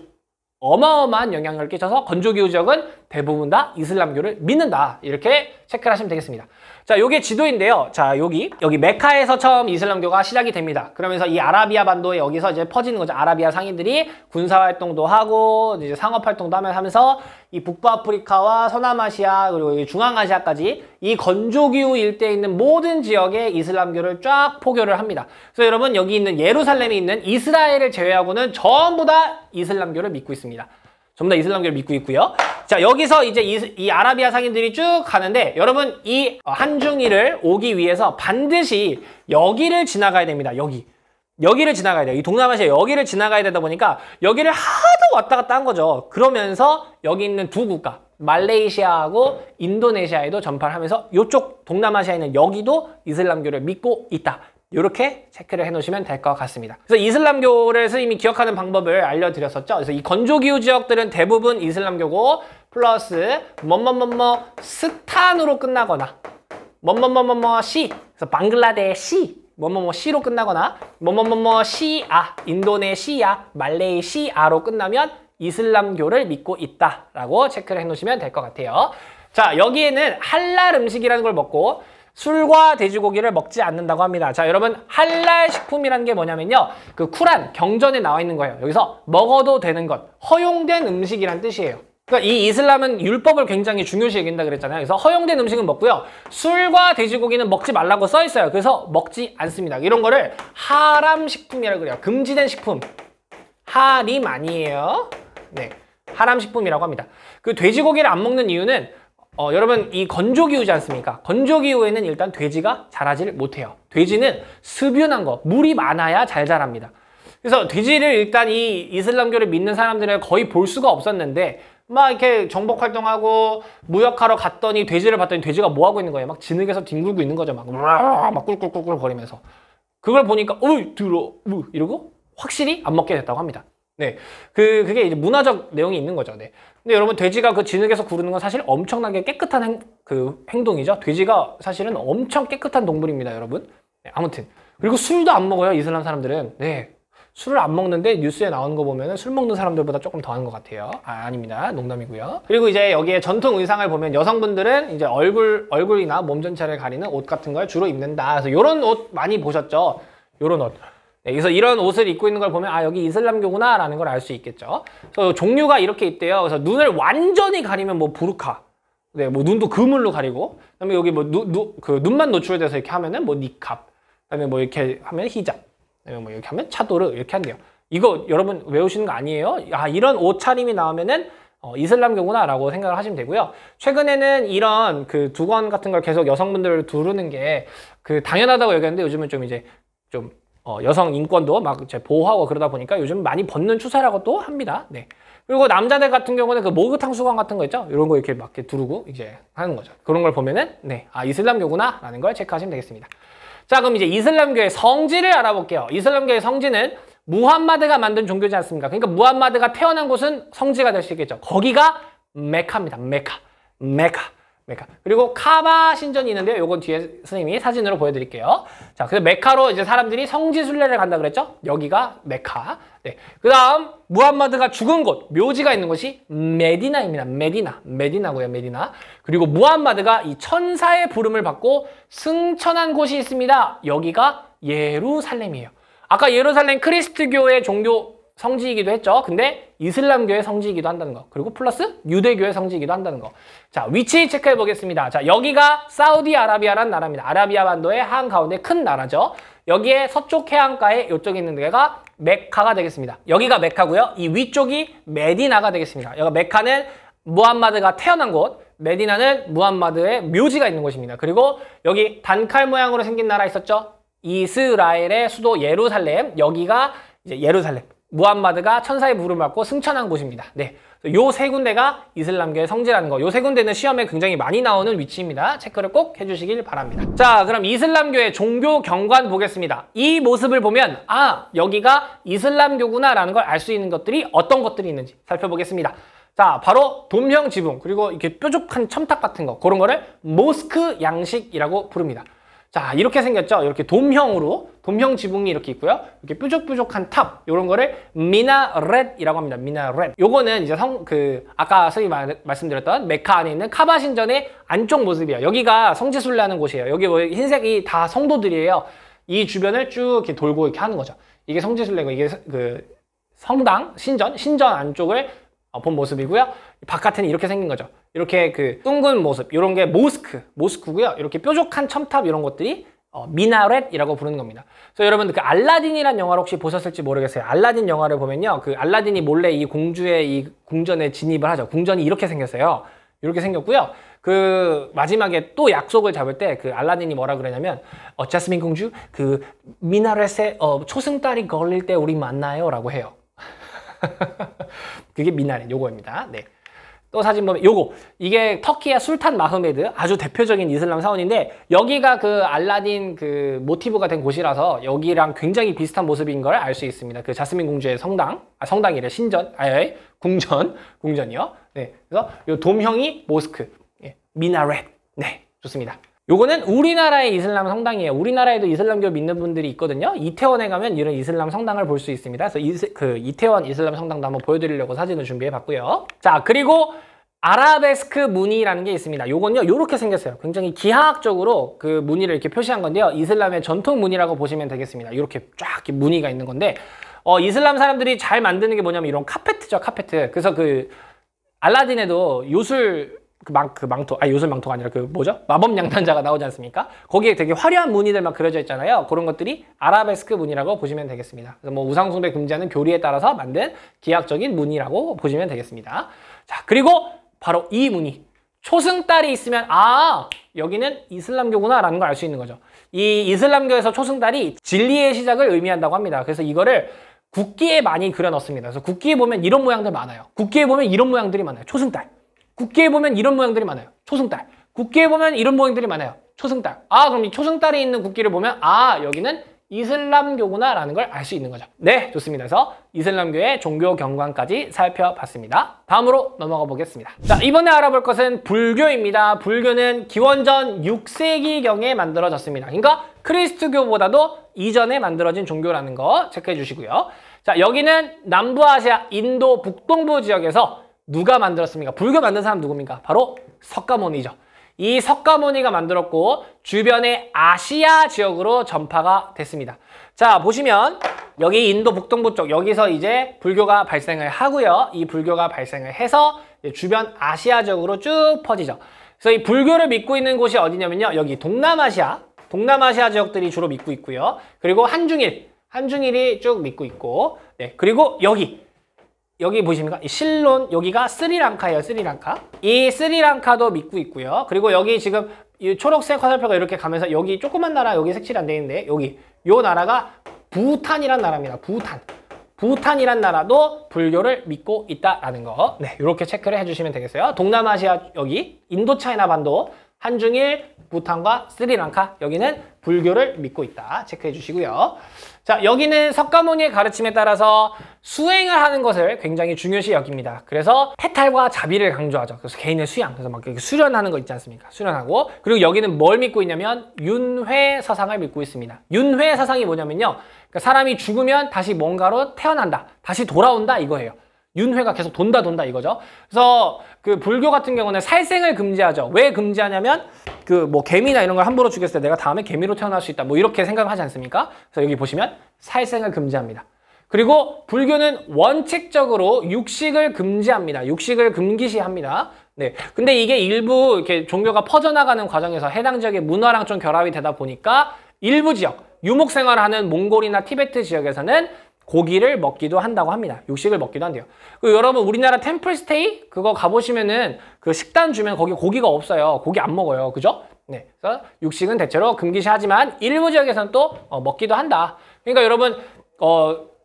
어마어마한 영향을 끼쳐서 건조기후 지역은 대부분 다 이슬람교를 믿는다. 이렇게 체크를 하시면 되겠습니다. 자, 요게 지도인데요. 자, 여기 메카에서 처음 이슬람교가 시작이 됩니다. 그러면서 이 아라비아 반도에 여기서 이제 퍼지는 거죠. 아라비아 상인들이 군사 활동도 하고 이제 상업 활동도 하면서 이 북부아프리카와 서남아시아 그리고 중앙아시아까지 이 건조기후 일대에 있는 모든 지역에 이슬람교를 쫙 포교를 합니다. 그래서 여러분 여기 있는 예루살렘에 있는 이스라엘을 제외하고는 전부 다 이슬람교를 믿고 있습니다. 전부 다 이슬람교를 믿고 있고요. 자, 여기서 이제 이 아라비아 상인들이 쭉 가는데 여러분 이 한중일을 오기 위해서 반드시 여기를 지나가야 됩니다. 여기를 지나가야 돼요. 이 동남아시아 여기를 지나가야 되다 보니까 여기를 하도 왔다 갔다 한 거죠. 그러면서 여기 있는 두 국가 말레이시아하고 인도네시아에도 전파를 하면서 이쪽 동남아시아에 있는 여기도 이슬람교를 믿고 있다. 이렇게 체크를 해놓으시면 될 것 같습니다. 그래서 이슬람교를 선생님이 기억하는 방법을 알려드렸었죠. 그래서 이 건조기후 지역들은 대부분 이슬람교고 플러스 스탄으로 끝나거나 시 그래서 방글라데시 시로 끝나거나 시아 인도네시아 말레이시아로 끝나면 이슬람교를 믿고 있다라고 체크를 해놓으시면 될 것 같아요. 자, 여기에는 할랄 음식이라는 걸 먹고 술과 돼지고기를 먹지 않는다고 합니다. 자, 여러분 할랄 식품이라는 게 뭐냐면요. 그 쿠란 경전에 나와 있는 거예요. 여기서 먹어도 되는 것, 허용된 음식이란 뜻이에요. 그러니까 이 이슬람은 율법을 굉장히 중요시 여긴다 그랬잖아요. 그래서 허용된 음식은 먹고요. 술과 돼지고기는 먹지 말라고 써 있어요. 그래서 먹지 않습니다. 이런 거를 하람 식품이라고 그래요. 금지된 식품. 하림 아니에요. 네, 하람 식품이라고 합니다. 그 돼지고기를 안 먹는 이유는 여러분 이 건조기후지 않습니까? 건조기후에는 일단 돼지가 자라지를 못해요. 돼지는 습윤한 거, 물이 많아야 잘 자랍니다. 그래서 돼지를 일단 이 이슬람교를 믿는 사람들은 거의 볼 수가 없었는데 막 이렇게 정복 활동하고 무역하러 갔더니 돼지를 봤더니 돼지가 뭐 하고 있는 거예요? 막 진흙에서 뒹굴고 있는 거죠. 막 꿀꿀꿀꿀 거리면서. 그걸 보니까 이러고 확실히 안 먹게 됐다고 합니다. 네, 그게 이제 문화적 내용이 있는 거죠. 네. 근데 여러분 돼지가 그 진흙에서 구르는 건 사실 엄청나게 깨끗한 행동이죠. 돼지가 사실은 엄청 깨끗한 동물입니다, 여러분. 네, 아무튼 그리고 술도 안 먹어요, 이슬람 사람들은. 네, 술을 안 먹는데 뉴스에 나오는 거 보면은 술 먹는 사람들보다 조금 더한 것 같아요. 아닙니다, 농담이고요. 그리고 이제 여기에 전통 의상을 보면 여성분들은 이제 얼굴이나 몸 전체를 가리는 옷 같은 걸 주로 입는다. 그래서 이런 옷 많이 보셨죠? 이런 옷. 네, 그래서 이런 옷을 입고 있는 걸 보면 아, 여기 이슬람교구나 라는 걸 알 수 있겠죠. 그래서 종류가 이렇게 있대요. 그래서 눈을 완전히 가리면 뭐 부르카, 네, 뭐 눈도 그물로 가리고, 그다음에 여기 뭐 눈만 노출돼서 이렇게 하면은 뭐 니캅, 그다음에 뭐 이렇게 하면 히잡, 그다음에 뭐 이렇게 하면 차도르 이렇게 한대요. 이거 여러분 외우시는 거 아니에요? 아, 이런 옷 차림이 나오면은 이슬람교구나 라고 생각을 하시면 되고요. 최근에는 이런 그 두건 같은 걸 계속 여성분들을 두르는 게 당연하다고 여겼는데 요즘은 좀 이제 좀 여성 인권도 막 이제 보호하고 그러다 보니까 요즘 많이 벗는 추세라고 또 합니다. 네. 그리고 남자들 같은 경우는 그 목욕탕 수건 같은 거 있죠? 이런 거 이렇게 막 이렇게 두르고 이제 하는 거죠. 그런 걸 보면은 네, 아, 이슬람교구나 라는 걸 체크하시면 되겠습니다. 자, 그럼 이제 이슬람교의 성지를 알아볼게요. 이슬람교의 성지는 무함마드가 만든 종교지 않습니까? 그러니까 무함마드가 태어난 곳은 성지가 될 수 있겠죠. 거기가 메카입니다. 메카. 그리고 카바 신전이 있는데요. 요건 뒤에 선생님이 사진으로 보여드릴게요. 자, 그래서 메카로 이제 사람들이 성지 순례를 간다 그랬죠? 여기가 메카. 네. 그 다음, 무함마드가 죽은 곳, 묘지가 있는 곳이 메디나입니다. 메디나고요, 메디나. 그리고 무함마드가 이 천사의 부름을 받고 승천한 곳이 있습니다. 여기가 예루살렘이에요. 아까 예루살렘 크리스트교의 종교 성지이기도 했죠. 근데 이슬람교의 성지이기도 한다는 거. 그리고 플러스 유대교의 성지이기도 한다는 거. 자, 위치 체크해 보겠습니다. 자, 여기가 사우디아라비아라는 나라입니다. 아라비아 반도의 한가운데 큰 나라죠. 여기에 서쪽 해안가에 이쪽에 있는 데가 메카가 되겠습니다. 여기가 메카고요. 이 위쪽이 메디나가 되겠습니다. 여기 메카는 무함마드가 태어난 곳, 메디나는 무함마드의 묘지가 있는 곳입니다. 그리고 여기 단칼 모양으로 생긴 나라 있었죠? 이스라엘의 수도 예루살렘. 여기가 이제 예루살렘. 무함마드가 천사의 부름을 받고 승천한 곳입니다. 네, 요 세 군데가 이슬람교의 성지라는 거. 요 세 군데는 시험에 굉장히 많이 나오는 위치입니다. 체크를 꼭 해주시길 바랍니다. 자, 그럼 이슬람교의 종교 경관 보겠습니다. 이 모습을 보면 아, 여기가 이슬람교구나 라는 걸 알 수 있는 것들이 어떤 것들이 있는지 살펴보겠습니다. 자, 바로 돔형 지붕, 그리고 이렇게 뾰족한 첨탑 같은 거, 그런 거를 모스크 양식이라고 부릅니다. 자, 이렇게 생겼죠. 이렇게 돔형으로, 돔형 지붕이 이렇게 있고요. 이렇게 뾰족뾰족한 탑, 요런 거를 미나렛이라고 합니다. 미나렛. 요거는 이제 아까 선생님이 말씀드렸던 메카 안에 있는 카바 신전의 안쪽 모습이에요. 여기가 성지순례하는 곳이에요. 여기 뭐 흰색이 다 성도들이에요. 이 주변을 쭉 이렇게 돌고 이렇게 하는 거죠. 이게 성지순례고, 이게 성당, 신전 안쪽을 본 모습이고요. 바깥에는 이렇게 생긴 거죠. 이렇게 둥근 모습, 이런 게 모스크고요. 이렇게 뾰족한 첨탑 이런 것들이 미나렛이라고 부르는 겁니다. 그래서 여러분 알라딘이라는 영화를 혹시 보셨을지 모르겠어요. 알라딘 영화를 보면요, 알라딘이 몰래 이 공주의 이 궁전에 진입을 하죠. 궁전이 이렇게 생겼어요. 이렇게 생겼고요. 마지막에 또 약속을 잡을 때 알라딘이 뭐라 그러냐면 자스민 공주 미나렛에 초승달이 걸릴 때 우리 만나요 라고 해요. 그게 미나렛 요거입니다. 네. 또 사진 보면 이게 터키의 술탄 마흐메드, 아주 대표적인 이슬람 사원인데, 여기가 알라딘 모티브가 된 곳이라서 여기랑 굉장히 비슷한 모습인 걸 알 수 있습니다. 자스민 공주의 성당이래, 궁전이요. 네. 그래서 요 돔형이 모스크, 예, 미나렛. 네, 좋습니다. 요거는 우리나라의 이슬람 성당이에요. 우리나라에도 이슬람교 믿는 분들이 있거든요. 이태원에 가면 이런 이슬람 성당을 볼 수 있습니다. 그래서 이태원 이슬람 성당도 한번 보여드리려고 사진을 준비해 봤고요. 자, 그리고 아라베스크 무늬라는 게 있습니다. 요건요, 요렇게 생겼어요. 굉장히 기하학적으로 무늬를 이렇게 표시한 건데요. 이슬람의 전통 무늬라고 보시면 되겠습니다. 이렇게 쫙 이렇게 무늬가 있는 건데, 이슬람 사람들이 잘 만드는 게 뭐냐면 이런 카페트죠, 카페트. 그래서 알라딘에도 요술 망토가 아니라 마법 양탄자가 나오지 않습니까? 거기에 되게 화려한 무늬들 막 그려져 있잖아요. 그런 것들이 아라베스크 무늬라고 보시면 되겠습니다. 그래서 우상숭배 금지하는 교리에 따라서 만든 기하학적인 무늬라고 보시면 되겠습니다. 자, 그리고 바로 이 무늬. 초승달이 있으면 여기는 이슬람교구나 라는 걸 알 수 있는 거죠. 이 이슬람교에서 초승달이 진리의 시작을 의미한다고 합니다. 그래서 이거를 국기에 많이 그려 넣습니다. 그래서 국기에 보면 이런 모양들 많아요. 국기에 보면 이런 모양들이 많아요. 초승달. 국기에 보면 이런 모양들이 많아요. 초승달. 국기에 보면 이런 모양들이 많아요. 초승달. 그럼 이 초승달이 있는 국기를 보면 여기는 이슬람교구나 라는 걸 알 수 있는 거죠. 네, 좋습니다. 그래서 이슬람교의 종교 경관까지 살펴봤습니다. 다음으로 넘어가 보겠습니다. 자, 이번에 알아볼 것은 불교입니다. 불교는 기원전 6세기경에 만들어졌습니다. 그러니까 크리스트교보다도 이전에 만들어진 종교라는 거 체크해 주시고요. 자, 여기는 남부아시아 인도 북동부 지역에서 누가 만들었습니까? 불교 만든 사람 누굽니까? 바로 석가모니죠. 이 석가모니가 만들었고 주변의 아시아 지역으로 전파가 됐습니다. 자, 보시면 여기 인도 북동부 쪽, 여기서 이제 불교가 발생을 하고요. 이 불교가 발생을 해서 주변 아시아 지역으로 쭉 퍼지죠. 그래서 이 불교를 믿고 있는 곳이 어디냐면요, 여기 동남아시아 지역들이 주로 믿고 있고요. 그리고 한중일이 쭉 믿고 있고, 네, 그리고 여기 보이십니까? 이 실론, 여기가 스리랑카예요, 스리랑카. 이 스리랑카도 믿고 있고요. 그리고 여기 지금 이 초록색 화살표가 이렇게 가면서 여기 조그만 나라, 여기 색칠이 안 돼 있는데, 요 나라가 부탄이란 나라입니다. 부탄이란 나라도 불교를 믿고 있다라는 거. 네, 이렇게 체크를 해주시면 되겠어요. 동남아시아, 여기 인도차이나 반도, 한중일, 부탄과 스리랑카, 여기는 불교를 믿고 있다. 체크해 주시고요. 자, 여기는 석가모니의 가르침에 따라서 수행을 하는 것을 굉장히 중요시 여깁니다. 그래서 해탈과 자비를 강조하죠. 그래서 개인의 수양, 그래서 막 수련하는 거 있지 않습니까? 수련하고, 그리고 여기는 뭘 믿고 있냐면 윤회 사상을 믿고 있습니다. 윤회 사상이 뭐냐면요, 그러니까 사람이 죽으면 다시 뭔가로 태어난다, 다시 돌아온다 이거예요. 윤회가 계속 돈다 이거죠. 그래서 불교 같은 경우는 살생을 금지하죠. 왜 금지하냐면 개미나 이런 걸 함부로 죽였을 때 내가 다음에 개미로 태어날 수 있다, 이렇게 생각하지 않습니까? 그래서 여기 보시면 살생을 금지합니다. 그리고 불교는 원칙적으로 육식을 금지합니다. 육식을 금기시합니다. 네. 근데 이게 일부 이렇게 종교가 퍼져나가는 과정에서 해당 지역의 문화랑 좀 결합이 되다 보니까 일부 지역, 유목 생활을 하는 몽골이나 티베트 지역에서는 고기를 먹기도 한다고 합니다. 육식을 먹기도 한대요. 여러분, 우리나라 템플스테이 그거 가보시면은 식단 주면 거기 고기가 없어요. 고기 안 먹어요. 그죠? 네. 그래서 육식은 대체로 금기시하지만 일부 지역에서는 또 먹기도 한다. 그러니까 여러분,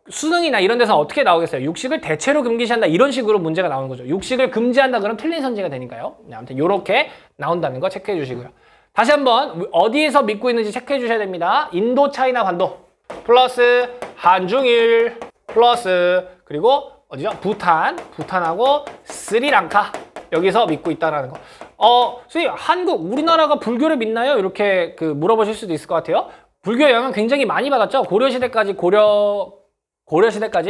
수능이나 이런 데서 어떻게 나오겠어요? 육식을 대체로 금기시한다, 이런 식으로 문제가 나오는 거죠. 육식을 금지한다 그러면 틀린 선지가 되니까요. 네, 아무튼 이렇게 나온다는 거 체크해 주시고요. 다시 한번 어디에서 믿고 있는지 체크해 주셔야 됩니다. 인도 차이나 반도 플러스 한중일 플러스 그리고 어디죠? 부탄하고 스리랑카, 여기서 믿고 있다는 거. 선생님, 우리나라가 불교를 믿나요? 이렇게 물어보실 수도 있을 것 같아요. 불교의 영향 굉장히 많이 받았죠. 고려시대까지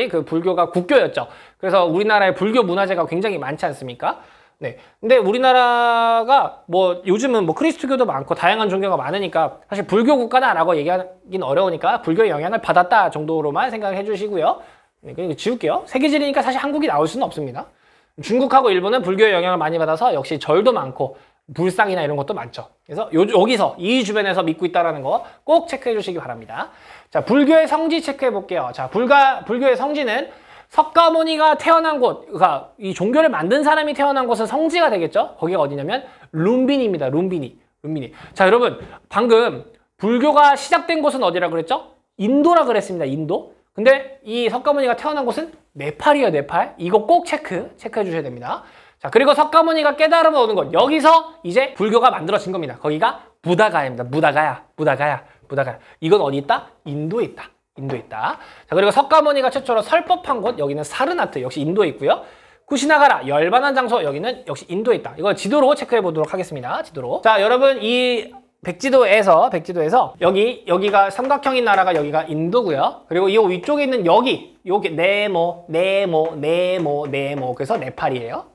그 불교가 국교였죠. 그래서 우리나라의 불교 문화재가 굉장히 많지 않습니까? 네. 근데 우리나라가 요즘은 크리스토교도 많고 다양한 종교가 많으니까 사실 불교 국가다라고 얘기하기는 어려우니까 불교의 영향을 받았다 정도로만 생각해 주시고요. 네, 그냥 지울게요. 세계지리니까 사실 한국이 나올 수는 없습니다. 중국하고 일본은 불교의 영향을 많이 받아서 역시 절도 많고 불상이나 이런 것도 많죠. 그래서 여기서 이 주변에서 믿고 있다는 거 꼭 체크해 주시기 바랍니다. 자, 불교의 성지 체크해 볼게요. 자, 불교의 성지는 석가모니가 태어난 곳, 그러니까 이 종교를 만든 사람이 태어난 곳은 성지가 되겠죠? 거기가 어디냐면 룸비니입니다. 룸비니. 자, 여러분, 방금 불교가 시작된 곳은 어디라 그랬죠? 인도라 그랬습니다. 인도. 근데 이 석가모니가 태어난 곳은 네팔이에요. 네팔. 이거 꼭 체크해 주셔야 됩니다. 자, 그리고 석가모니가 깨달음을 얻은 곳. 여기서 이제 불교가 만들어진 겁니다. 거기가 부다가야입니다. 부다가야. 이건 어디 있다? 인도에 있다. 자, 그리고 석가모니가 최초로 설법한 곳, 여기는 사르나트, 역시 인도에 있고요. 쿠시나가라, 열반한 장소, 여기는 역시 인도에 있다. 이거 지도로 체크해 보도록 하겠습니다. 지도로. 자, 여러분, 이 백지도에서 여기가 삼각형인 나라가 여기가 인도고요. 그리고 이 위쪽에 있는 여기 네모. 그래서 네팔이에요.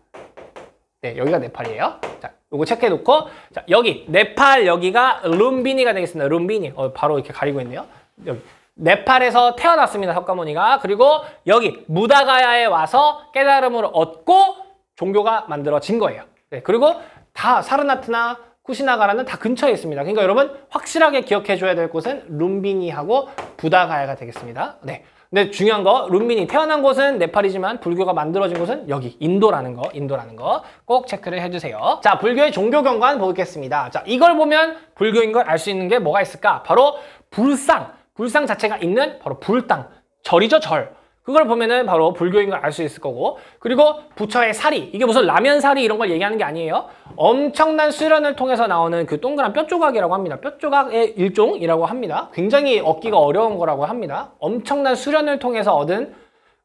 네, 여기가 네팔이에요. 자, 요거 체크해 놓고, 자, 네팔, 여기가 룸비니가 되겠습니다. 룸비니. 바로 이렇게 가리고 있네요. 여기. 네팔에서 태어났습니다. 석가모니가. 그리고 여기 무다가야에 와서 깨달음을 얻고 종교가 만들어진 거예요. 네, 그리고 다 사르나트나 쿠시나가라는 다 근처에 있습니다. 그러니까 여러분 확실하게 기억해 줘야 될 곳은 룸비니하고 부다가야가 되겠습니다. 네. 근데 중요한 거, 룸비니 태어난 곳은 네팔이지만 불교가 만들어진 곳은 여기 인도라는 거 꼭 체크를 해주세요. 자, 불교의 종교 경관 보겠습니다. 자, 이걸 보면 불교인 걸 알 수 있는 게 뭐가 있을까? 바로 불상 자체가 있는 바로 불당, 절이죠, 절. 그걸 보면은 바로 불교인 걸 알 수 있을 거고, 그리고 부처의 사리, 이게 무슨 라면 사리 이런 걸 얘기하는 게 아니에요. 엄청난 수련을 통해서 나오는 그 동그란 뼈 조각이라고 합니다. 뼈 조각의 일종이라고 합니다. 굉장히 얻기가 어려운 거라고 합니다. 엄청난 수련을 통해서 얻은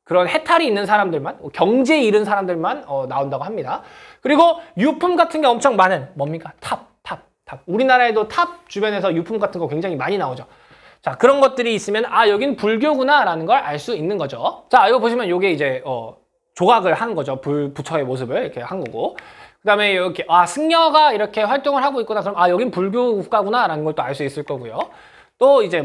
그런 해탈이 있는 사람들만, 경지에 이른 사람들만 나온다고 합니다. 그리고 유품 같은 게 엄청 많은, 뭡니까? 탑. 우리나라에도 탑 주변에서 유품 같은 거 굉장히 많이 나오죠. 자, 그런 것들이 있으면 여긴 불교구나 라는 걸 알 수 있는 거죠. 자, 이거 보시면 요게 이제 조각을 한 거죠. 부처의 모습을 이렇게 한 거고, 그 다음에 이렇게 승려가 이렇게 활동을 하고 있구나. 그럼 여긴 불교 국가구나 라는 걸 또 알 수 있을 거고요. 또 이제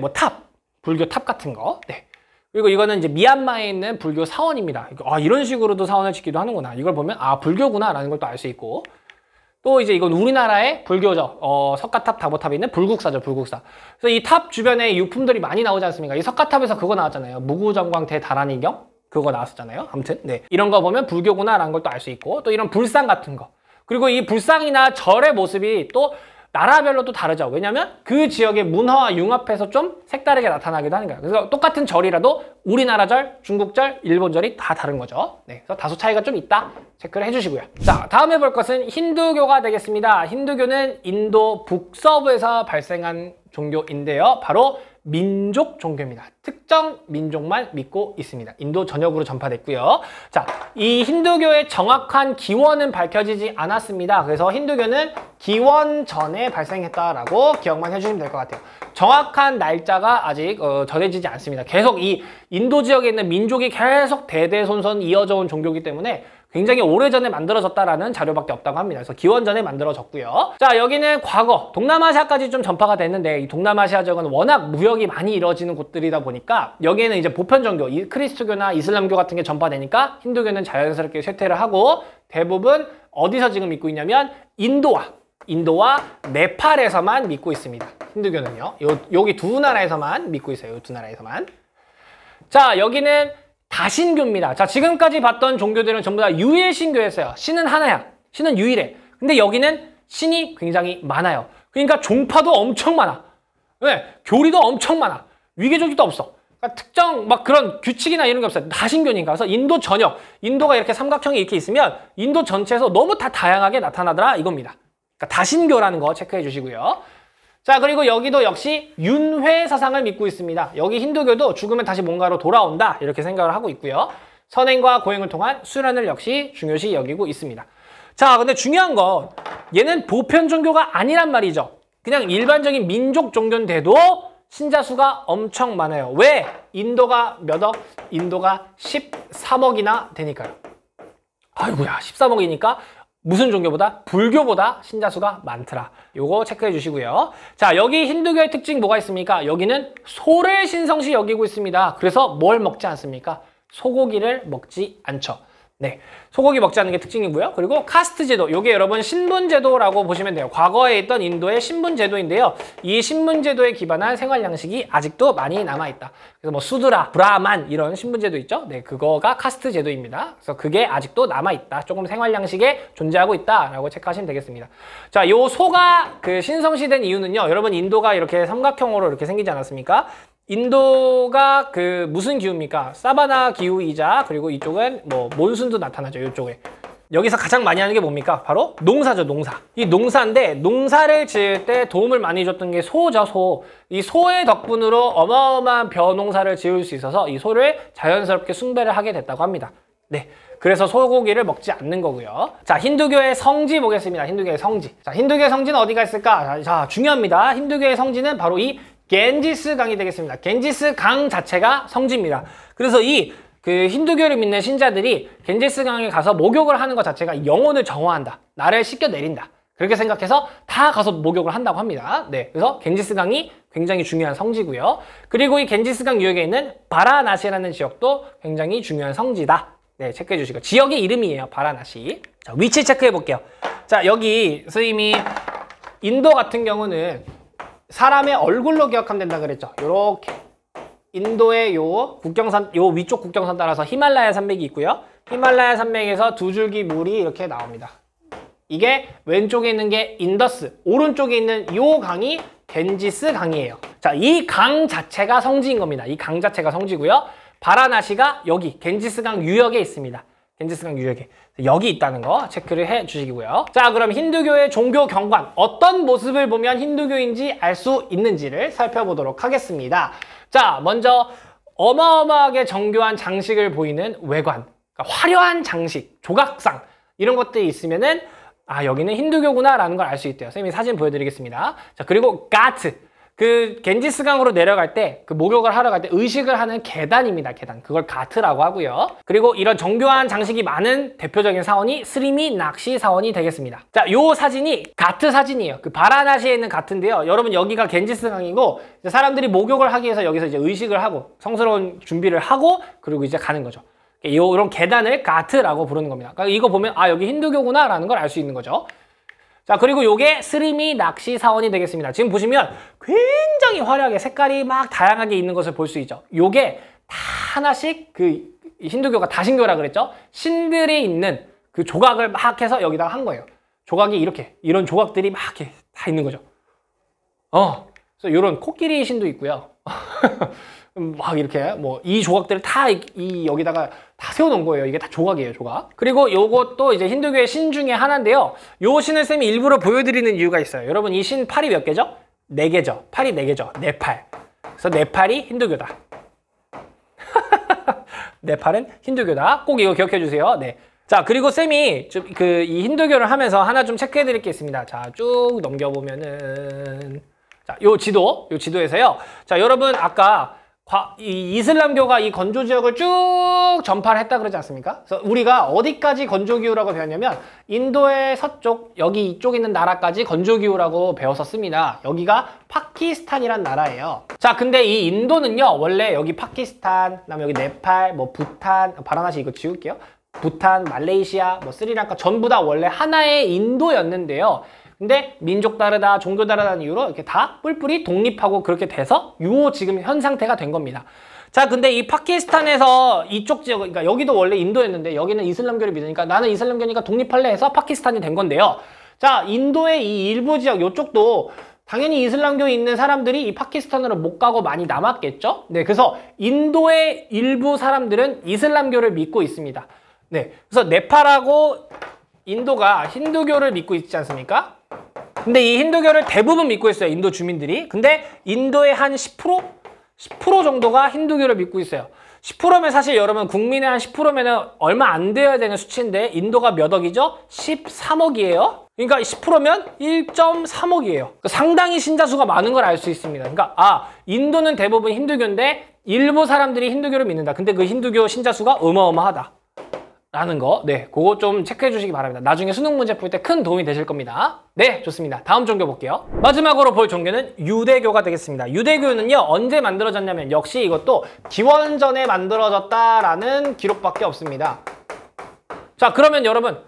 불교 탑 같은 거. 네. 그리고 이거는 이제 미얀마에 있는 불교 사원입니다. 이런 식으로도 사원을 짓기도 하는구나. 이걸 보면 불교구나 라는 걸 또 알 수 있고, 또 이제 이건 우리나라의 불교죠. 석가탑, 다보탑에 있는 불국사죠, 불국사. 그래서 이 탑 주변에 유품들이 많이 나오지 않습니까? 이 석가탑에서 그거 나왔잖아요. 무구정광 대다란이경? 그거 나왔었잖아요. 아무튼, 네. 이런 거 보면 불교구나라는 걸 또 알 수 있고, 또 이런 불상 같은 거. 그리고 이 불상이나 절의 모습이 또 나라별로 또 다르죠. 왜냐면 그 지역의 문화와 융합해서 좀 색다르게 나타나기도 하는 거예요. 그래서 똑같은 절이라도 우리나라 절, 중국 절, 일본 절이 다 다른 거죠. 네, 그래서 다소 차이가 좀 있다 체크를 해주시고요. 자, 다음에 볼 것은 힌두교가 되겠습니다. 힌두교는 인도 북서부에서 발생한 종교인데요. 바로 민족 종교입니다. 특정 민족만 믿고 있습니다. 인도 전역으로 전파됐고요. 자, 이 힌두교의 정확한 기원은 밝혀지지 않았습니다. 그래서 힌두교는 기원 전에 발생했다라고 기억만 해주시면 될 것 같아요. 정확한 날짜가 아직 전해지지 않습니다. 계속 이 인도 지역에 있는 민족이 계속 대대손손 이어져 온 종교이기 때문에 굉장히 오래전에 만들어졌다라는 자료밖에 없다고 합니다. 그래서 기원전에 만들어졌고요. 자, 여기는 과거 동남아시아까지 좀 전파가 됐는데, 이 동남아시아 지역은 워낙 무역이 많이 이루어지는 곳들이다 보니까 여기에는 이제 보편 종교, 크리스토교나 이슬람교 같은 게 전파되니까 힌두교는 자연스럽게 쇠퇴를 하고 대부분 어디서 지금 믿고 있냐면 인도와 네팔에서만 믿고 있습니다. 힌두교는요. 여기 두 나라에서만 믿고 있어요. 이 두 나라에서만. 자, 여기는 다신교입니다. 자, 지금까지 봤던 종교들은 전부 다 유일신교였어요. 신은 하나야. 신은 유일해. 근데 여기는 신이 굉장히 많아요. 그러니까 종파도 엄청 많아. 왜? 교리도 엄청 많아. 위계조직도 없어. 그러니까 특정 그런 규칙이나 이런 게 없어요. 다신교니까. 그래서 인도 전역, 인도가 이렇게 삼각형이 이렇게 있으면 인도 전체에서 너무 다 다양하게 나타나더라 이겁니다. 그러니까 다신교라는 거 체크해 주시고요. 자, 그리고 여기도 역시 윤회 사상을 믿고 있습니다. 여기 힌두교도 죽으면 다시 뭔가로 돌아온다 이렇게 생각을 하고 있고요. 선행과 고행을 통한 수련을 역시 중요시 여기고 있습니다. 자, 근데 중요한 건 얘는 보편 종교가 아니란 말이죠. 그냥 일반적인 민족 종교인데도 신자 수가 엄청 많아요. 왜? 인도가 몇 억? 인도가 13억이나 되니까요. 아이고야, 13억이니까 무슨 종교보다? 불교보다 신자 수가 많더라. 요거 체크해 주시고요. 자, 여기 힌두교의 특징 뭐가 있습니까? 여기는 소를 신성시 여기고 있습니다. 그래서 뭘 먹지 않습니까? 소고기를 먹지 않죠. 네, 소고기 먹지 않는 게 특징이고요. 그리고 카스트 제도, 요게 여러분 신분 제도라고 보시면 돼요. 과거에 있던 인도의 신분 제도인데요. 이 신분 제도에 기반한 생활 양식이 아직도 많이 남아있다. 그래서 뭐 수드라, 브라만 이런 신분 제도 있죠. 네, 그거가 카스트 제도입니다. 그래서 그게 아직도 남아있다. 조금 생활 양식에 존재하고 있다라고 체크하시면 되겠습니다. 자, 요 소가 그 신성시된 이유는요. 여러분 인도가 이렇게 삼각형으로 이렇게 생기지 않았습니까? 인도가 그 무슨 기후입니까? 사바나 기후이자 그리고 이쪽은 뭐 몬순도 나타나죠. 이쪽에. 여기서 가장 많이 하는 게 뭡니까? 바로 농사죠, 농사. 이 농사인데 농사를 지을 때 도움을 많이 줬던 게 소죠, 소. 이 소의 덕분으로 어마어마한 벼농사를 지을 수 있어서 이 소를 자연스럽게 숭배를 하게 됐다고 합니다. 네. 그래서 소고기를 먹지 않는 거고요. 자, 힌두교의 성지 보겠습니다. 힌두교의 성지. 자, 힌두교의 성지는 어디가 있을까? 자, 중요합니다. 힌두교의 성지는 바로 이 겐지스 강이 되겠습니다. 겐지스 강 자체가 성지입니다. 그래서 그 힌두교를 믿는 신자들이 겐지스 강에 가서 목욕을 하는 것 자체가 영혼을 정화한다. 나를 씻겨 내린다. 그렇게 생각해서 다 가서 목욕을 한다고 합니다. 네, 그래서 겐지스 강이 굉장히 중요한 성지고요. 그리고 이 겐지스 강 유역에 있는 바라나시라는 지역도 굉장히 중요한 성지다. 네, 체크해 주시고. 지역의 이름이에요. 바라나시. 자, 위치 체크해 볼게요. 자, 여기 선생님이 인도 같은 경우는 사람의 얼굴로 기억하면 된다 그랬죠. 요렇게 인도의 요 국경선, 요 위쪽 국경선 따라서 히말라야 산맥이 있고요. 히말라야 산맥에서 두 줄기 물이 이렇게 나옵니다. 이게 왼쪽에 있는 게 인더스, 오른쪽에 있는 요 강이 겐지스 강이에요. 자, 이 강 자체가 성지인 겁니다. 이 강 자체가 성지고요. 바라나시가 여기 겐지스 강 유역에 있습니다. 겐지스 강 유역에. 여기 있다는 거 체크를 해 주시고요. 자, 그럼 힌두교의 종교 경관, 어떤 모습을 보면 힌두교인지 알 수 있는지를 살펴보도록 하겠습니다. 자, 먼저 어마어마하게 정교한 장식을 보이는 외관, 그러니까 화려한 장식, 조각상 이런 것들이 있으면은 아, 여기는 힌두교구나 라는 걸 알 수 있대요. 선생님이 사진 보여드리겠습니다. 자, 그리고 가트, 그 겐지스 강으로 내려갈 때, 그 목욕을 하러 갈 때 의식을 하는 계단입니다. 계단. 그걸 가트라고 하고요. 그리고 이런 정교한 장식이 많은 대표적인 사원이 스리미 낚시 사원이 되겠습니다. 자, 요 사진이 가트 사진이에요. 그 바라나시에 있는 가트인데요. 여러분 여기가 겐지스 강이고 사람들이 목욕을 하기 위해서 여기서 이제 의식을 하고 성스러운 준비를 하고 그리고 이제 가는 거죠. 이런 계단을 가트라고 부르는 겁니다. 그러니까 이거 보면 아, 여기 힌두교구나 라는 걸 알 수 있는 거죠. 자, 그리고 요게 스리미 낚시 사원이 되겠습니다. 지금 보시면 굉장히 화려하게 색깔이 막 다양하게 있는 것을 볼 수 있죠. 요게 다 하나씩 그 힌두교가 다신교라 그랬죠. 신들이 있는 그 조각을 막 해서 여기다가 한 거예요. 조각이 이렇게 이런 조각들이 막 이렇게 다 있는 거죠. 그래서 요런 코끼리 신도 있고요. 막 이렇게 뭐 이 조각들을 다 여기다가 다 세워놓은 거예요. 이게 다 조각이에요, 조각. 그리고 요것도 이제 힌두교의 신 중에 하나인데요. 요 신을 쌤이 일부러 보여드리는 이유가 있어요. 여러분 이 신 팔이 몇 개죠? 4개죠. 팔이 4개죠. 네팔. 그래서 네팔이 힌두교다. 네팔은 힌두교다. 꼭 이거 기억해 주세요. 네. 자, 그리고 쌤이 이 힌두교를 하면서 하나 좀 체크해 드릴 게 있습니다. 자, 쭉 넘겨보면은 자, 요 지도에서요. 자, 여러분 아까 이 이슬람교가 이 건조 지역을 쭉 전파를 했다 그러지 않습니까? 그래서 우리가 어디까지 건조기후라고 배웠냐면 인도의 서쪽, 여기 이쪽 있는 나라까지 건조기후라고 배웠었습니다. 여기가 파키스탄이란 나라예요. 자, 근데 이 인도는요, 원래 여기 파키스탄, 그다음에 여기 네팔, 뭐 부탄, 바라나시 이거 지울게요. 부탄, 말레이시아, 뭐 스리랑카 전부 다 원래 하나의 인도였는데요. 근데 민족 다르다, 종교 다르다는 이유로 이렇게 다 뿔뿔이 독립하고 그렇게 돼서 요 지금 현 상태가 된 겁니다. 자, 근데 이 파키스탄에서 이쪽 지역, 그러니까 여기도 원래 인도였는데 여기는 이슬람교를 믿으니까 나는 이슬람교니까 독립할래 해서 파키스탄이 된 건데요. 자, 인도의 이 일부 지역, 요쪽도 당연히 이슬람교에 있는 사람들이 이 파키스탄으로 못 가고 많이 남았겠죠? 네, 그래서 인도의 일부 사람들은 이슬람교를 믿고 있습니다. 네, 그래서 네팔하고 인도가 힌두교를 믿고 있지 않습니까? 근데 이 힌두교를 대부분 믿고 있어요, 인도 주민들이. 근데 인도의 한 10% 정도가 힌두교를 믿고 있어요. 10%면 사실 여러분 국민의 한 10%면은 얼마 안 되어야 되는 수치인데 인도가 몇 억이죠? 13억이에요. 그러니까 10%면 1.3억이에요. 상당히 신자수가 많은 걸 알 수 있습니다. 그러니까 인도는 대부분 힌두교인데 일부 사람들이 힌두교를 믿는다. 근데 그 힌두교 신자수가 어마어마하다. 라는 거, 네, 그거 좀 체크해 주시기 바랍니다. 나중에 수능 문제 풀 때 큰 도움이 되실 겁니다. 네, 좋습니다. 다음 종교 볼게요. 마지막으로 볼 종교는 유대교가 되겠습니다. 유대교는요, 언제 만들어졌냐면 역시 이것도 기원전에 만들어졌다라는 기록밖에 없습니다. 자, 그러면 여러분,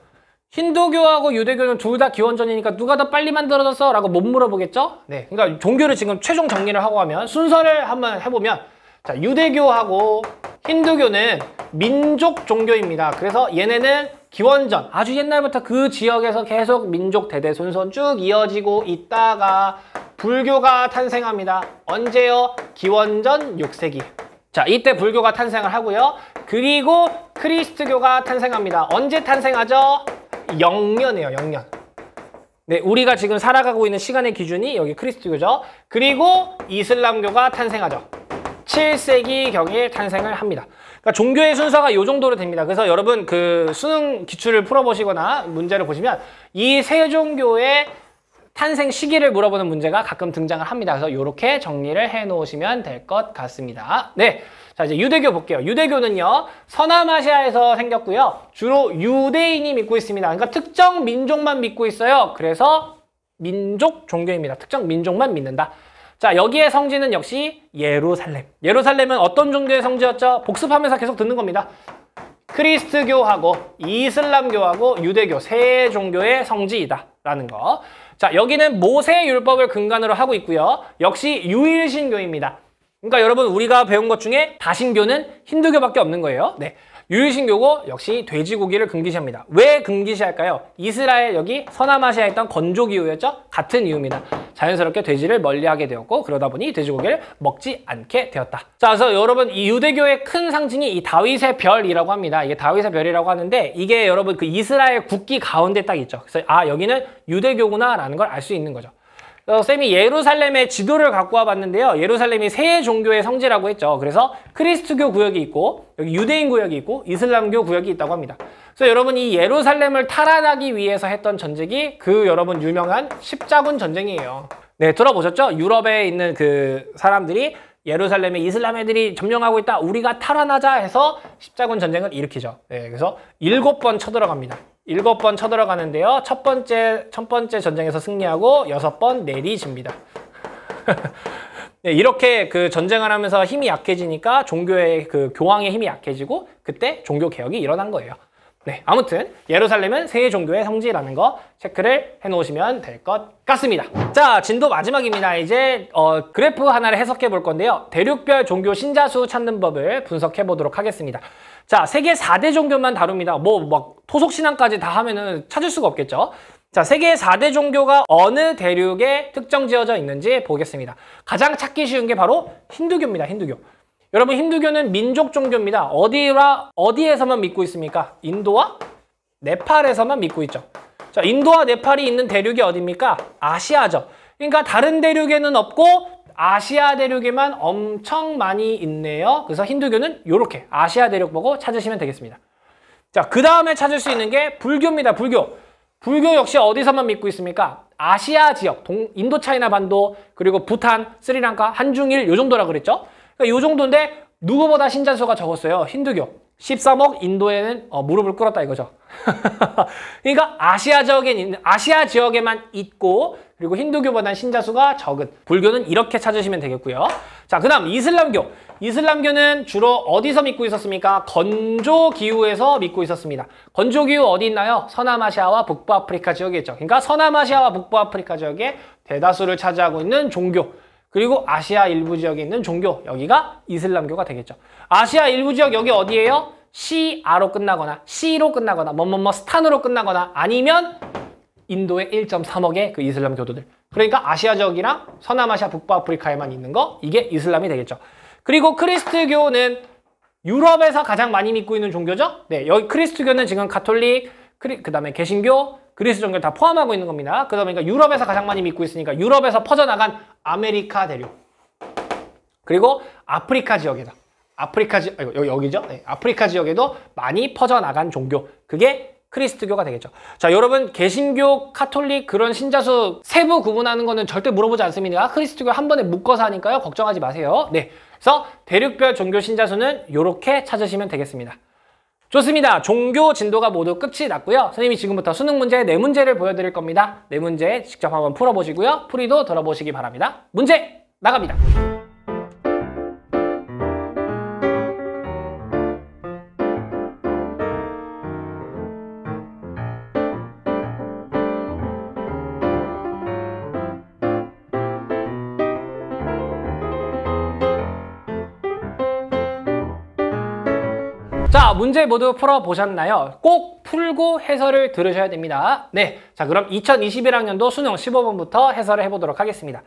힌두교하고 유대교는 둘 다 기원전이니까 누가 더 빨리 만들어졌어? 라고 못 물어보겠죠? 네, 그러니까 종교를 지금 최종 정리를 하고 하면 순서를 한번 해보면, 자, 유대교하고 힌두교는 민족 종교입니다. 그래서 얘네는 기원전, 아주 옛날부터 그 지역에서 계속 민족 대대손손 쭉 이어지고 있다가 불교가 탄생합니다. 언제요? 기원전 6세기. 자, 이때 불교가 탄생을 하고요. 그리고 크리스트교가 탄생합니다. 언제 탄생하죠? 영년이에요, 영년. 네, 우리가 지금 살아가고 있는 시간의 기준이 여기 크리스트교죠. 그리고 이슬람교가 탄생하죠. 7세기경에 탄생을 합니다. 그러니까 종교의 순서가 이 정도로 됩니다. 그래서 여러분 그 수능 기출을 풀어보시거나 문제를 보시면 이 세 종교의 탄생 시기를 물어보는 문제가 가끔 등장을 합니다. 그래서 이렇게 정리를 해 놓으시면 될 것 같습니다. 네, 자 이제 유대교 볼게요. 유대교는요 서남아시아에서 생겼고요. 주로 유대인이 믿고 있습니다. 그러니까 특정 민족만 믿고 있어요. 그래서 민족 종교입니다. 특정 민족만 믿는다. 자, 여기에 성지는 역시 예루살렘. 예루살렘은 어떤 종교의 성지였죠? 복습하면서 계속 듣는 겁니다. 크리스트교하고 이슬람교하고 유대교 세 종교의 성지이다 라는 거. 자, 여기는 모세율법을 근간으로 하고 있고요. 역시 유일신교입니다. 그러니까 여러분 우리가 배운 것 중에 다신교는 힌두교밖에 없는 거예요. 네, 유일신교고 역시 돼지고기를 금기시합니다. 왜 금기시할까요? 이스라엘 여기 서남아시아에 있던 건조기후였죠? 같은 이유입니다. 자연스럽게 돼지를 멀리하게 되었고 그러다 보니 돼지고기를 먹지 않게 되었다. 자, 그래서 여러분 이 유대교의 큰 상징이 이 다윗의 별이라고 합니다. 이게 다윗의 별이라고 하는데 이게 여러분 그 이스라엘 국기 가운데 딱 있죠. 그래서 여기는 유대교구나 라는 걸 알 수 있는 거죠. 쌤이 예루살렘의 지도를 갖고 와봤는데요. 예루살렘이 세 종교의 성지라고 했죠. 그래서 크리스트교 구역이 있고 여기 유대인 구역이 있고 이슬람교 구역이 있다고 합니다. 그래서 여러분 이 예루살렘을 탈환하기 위해서 했던 전쟁이 그 여러분 유명한 십자군 전쟁이에요. 네, 들어보셨죠? 유럽에 있는 그 사람들이 예루살렘에 이슬람 애들이 점령하고 있다. 우리가 탈환하자 해서 십자군 전쟁을 일으키죠. 네, 그래서 7번 쳐들어갑니다. 7번 쳐들어가는데요. 첫 번째 전쟁에서 승리하고 6번 내리집니다. 네, 이렇게 그 전쟁을 하면서 힘이 약해지니까 종교의 그 교황의 힘이 약해지고 그때 종교 개혁이 일어난 거예요. 네, 아무튼 예루살렘은 세 종교의 성지라는 거 체크를 해놓으시면 될 것 같습니다. 자, 진도 마지막입니다. 이제 그래프 하나를 해석해 볼 건데요. 대륙별 종교 신자수 찾는 법을 분석해 보도록 하겠습니다. 자, 세계 4대 종교만 다룹니다. 막 토속신앙까지 다 하면은 찾을 수가 없겠죠. 자, 세계 4대 종교가 어느 대륙에 특정 지어져 있는지 보겠습니다. 가장 찾기 쉬운 게 바로 힌두교입니다. 힌두교. 여러분 힌두교는 민족 종교입니다. 어디에서만 믿고 있습니까? 인도와 네팔에서만 믿고 있죠. 자, 인도와 네팔이 있는 대륙이 어디입니까? 아시아죠. 그러니까 다른 대륙에는 없고 아시아 대륙에만 엄청 많이 있네요. 그래서 힌두교는 이렇게 아시아 대륙 보고 찾으시면 되겠습니다. 자, 그 다음에 찾을 수 있는 게 불교입니다. 불교. 불교 역시 어디서만 믿고 있습니까? 아시아 지역, 인도차이나 반도, 그리고 부탄, 스리랑카, 한중일 요 정도라 그랬죠? 그러니까 요 정도인데 누구보다 신자수가 적었어요. 힌두교. 13억, 인도에는 무릎을 꿇었다 이거죠. 그러니까 아시아 지역에만 있고 그리고 힌두교보다는 신자수가 적은 불교는 이렇게 찾으시면 되겠고요. 자, 그 다음 이슬람교. 이슬람교는 주로 어디서 믿고 있었습니까? 건조기후에서 믿고 있었습니다. 건조기후 어디 있나요? 서남아시아와 북부아프리카 지역에 있죠. 그러니까 서남아시아와 북부아프리카 지역에 대다수를 차지하고 있는 종교. 그리고 아시아 일부 지역에 있는 종교, 여기가 이슬람교가 되겠죠. 아시아 일부 지역 여기 어디예요? 시아로 끝나거나 C로 끝나거나 스탄으로 끝나거나 아니면 인도의 1.3억의 그 이슬람 교도들. 그러니까 아시아 지역이랑 서남아시아 북부아프리카에만 있는 거, 이게 이슬람이 되겠죠. 그리고 크리스트교는 유럽에서 가장 많이 믿고 있는 종교죠. 네, 여기 크리스트교는 지금 가톨릭, 그 다음에 개신교, 그리스 종교를 다 포함하고 있는 겁니다. 그러다 보니까 유럽에서 가장 많이 믿고 있으니까 유럽에서 퍼져나간 아메리카 대륙. 그리고 아프리카 지역이다. 아프리카 여기죠? 네, 아프리카 지역에도 많이 퍼져나간 종교. 그게 크리스트교가 되겠죠. 자, 여러분 개신교, 카톨릭 그런 신자수 세부 구분하는 거는 절대 물어보지 않습니다. 크리스트교 한 번에 묶어서 하니까요. 걱정하지 마세요. 네, 그래서 대륙별 종교 신자수는 이렇게 찾으시면 되겠습니다. 좋습니다. 종교 진도가 모두 끝이 났고요. 선생님이 지금부터 수능 문제 4문제를 보여드릴 겁니다. 4문제 직접 한번 풀어보시고요. 풀이도 들어보시기 바랍니다. 문제 나갑니다. 자, 문제 모두 풀어보셨나요? 꼭 풀고 해설을 들으셔야 됩니다. 네, 자 그럼 2021학년도 수능 15번부터 해설을 해보도록 하겠습니다.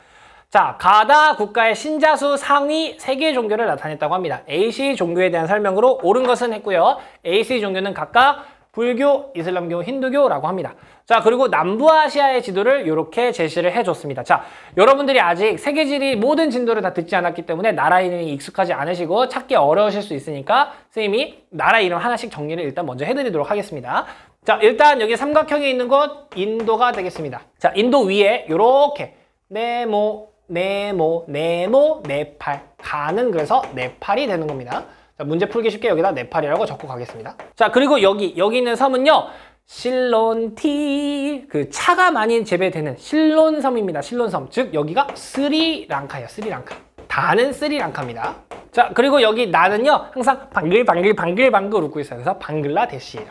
자, 가다 국가의 신자수 상위 3개의 종교를 나타냈다고 합니다. AC 종교에 대한 설명으로 옳은 것은 했고요. AC 종교는 각각 불교, 이슬람교, 힌두교라고 합니다. 자, 그리고 남부아시아의 지도를 이렇게 제시를 해줬습니다. 자, 여러분들이 아직 세계지리 모든 진도를 다 듣지 않았기 때문에 나라 이름이 익숙하지 않으시고 찾기 어려우실 수 있으니까 선생님이 나라 이름 하나씩 정리를 일단 먼저 해드리도록 하겠습니다. 자, 일단 여기 삼각형에 있는 곳 인도가 되겠습니다. 자, 인도 위에 이렇게 네모, 네모, 네모, 네팔 가는 그래서 네팔이 되는 겁니다. 자, 문제 풀기 쉽게 여기다 네팔이라고 적고 가겠습니다. 자, 그리고 여기 있는 섬은요. 실론티 그 차가 많이 재배되는 실론섬입니다. 실론섬. 즉 여기가 스리랑카예요. 스리랑카. 다는 스리랑카입니다. 자, 그리고 여기 나는요. 항상 방글방글 웃고 있어요. 그래서 방글라데시예요.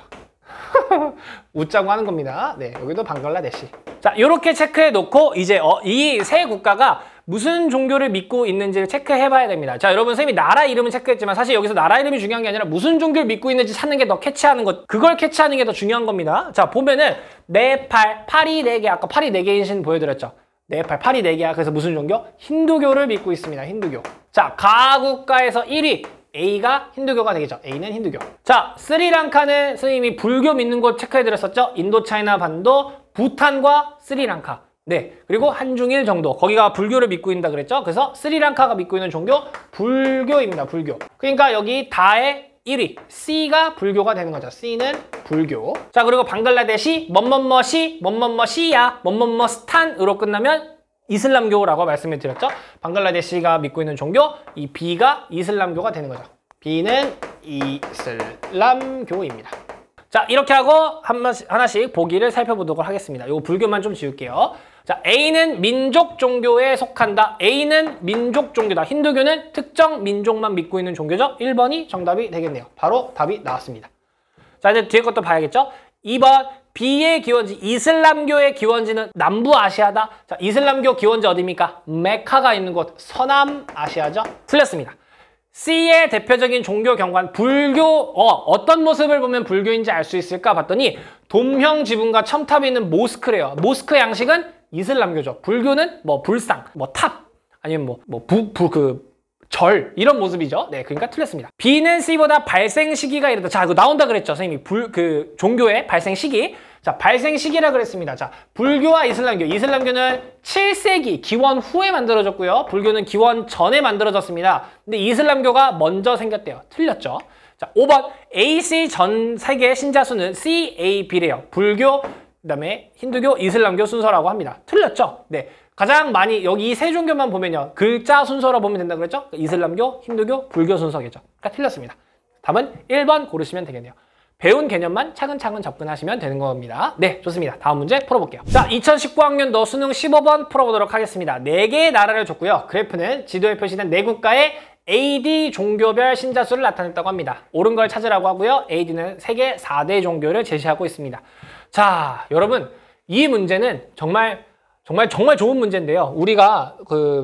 웃자고 하는 겁니다. 네, 여기도 방글라데시. 자, 이렇게 체크해 놓고 이제 이 세 국가가 무슨 종교를 믿고 있는지를 체크해 봐야 됩니다. 자, 여러분 선생님이 나라 이름은 체크했지만 사실 여기서 나라 이름이 중요한 게 아니라 무슨 종교를 믿고 있는지 찾는 게 더 캐치하는 것, 그걸 캐치하는 게 더 중요한 겁니다. 자, 보면은 네팔, 팔이 4개, 아까 팔이 4개인 신 보여드렸죠. 네팔, 팔이 4개야. 그래서 무슨 종교? 힌두교를 믿고 있습니다. 힌두교. 자, 가국가에서 1위. A가 힌두교가 되겠죠. A는 힌두교. 자, 스리랑카는 선생님이 불교 믿는 곳 체크해드렸었죠. 인도차이나 반도, 부탄과 스리랑카. 네, 그리고 한중일 정도. 거기가 불교를 믿고 있다 그랬죠. 그래서 스리랑카가 믿고 있는 종교 불교입니다. 불교. 그러니까 여기 다의 1위 C가 불교가 되는 거죠. C는 불교. 자, 그리고 방글라데시 뭐뭐뭐시 뭐뭐뭐시야 뭐뭐뭐스탄으로 끝나면 이슬람교라고 말씀을 드렸죠. 방글라데시가 믿고 있는 종교, 이 B가 이슬람교가 되는 거죠. B는 이슬람교입니다. 자, 이렇게 하고 하나씩 보기를 살펴보도록 하겠습니다. 요 불교만 좀 지울게요. 자, A는 민족 종교에 속한다. A는 민족 종교다. 힌두교는 특정 민족만 믿고 있는 종교죠. 1번이 정답이 되겠네요. 바로 답이 나왔습니다. 자, 이제 뒤에 것도 봐야겠죠. 2번 B의 기원지, 이슬람교의 기원지는 남부아시아다. 자, 이슬람교 기원지 어디입니까? 메카가 있는 곳, 서남아시아죠. 틀렸습니다. C의 대표적인 종교 경관, 불교, 어떤 모습을 보면 불교인지 알 수 있을까 봤더니 돔형 지붕과 첨탑이 있는 모스크래요. 모스크 양식은 이슬람교죠. 불교는 뭐 불상, 뭐 탑, 아니면 절 이런 모습이죠. 네, 그러니까 틀렸습니다. B는 C보다 발생 시기가 이르다. 자, 이거 나온다 그랬죠, 선생님이. 종교의 발생 시기. 자, 발생 시기라 그랬습니다. 자, 불교와 이슬람교. 이슬람교는 7세기 기원 후에 만들어졌고요. 불교는 기원 전에 만들어졌습니다. 근데 이슬람교가 먼저 생겼대요. 틀렸죠. 자, 5번 AC 전 세계 신자수는 CAB래요. 불교, 그다음에 힌두교, 이슬람교 순서라고 합니다. 틀렸죠. 네. 가장 많이 여기 이 세 종교만 보면요. 글자 순서로 보면 된다고 그랬죠? 이슬람교, 힌두교, 불교 순서겠죠. 그러니까 틀렸습니다. 답은 1번 고르시면 되겠네요. 배운 개념만 차근차근 접근하시면 되는 겁니다. 네, 좋습니다. 다음 문제 풀어볼게요. 자, 2019학년도 수능 15번 풀어보도록 하겠습니다. 4개의 나라를 줬고요. 그래프는 지도에 표시된 4국가의 AD 종교별 신자수를 나타냈다고 합니다. 옳은 걸 찾으라고 하고요. AD는 세계 4대 종교를 제시하고 있습니다. 자, 여러분, 이 문제는 정말 좋은 문제인데요. 우리가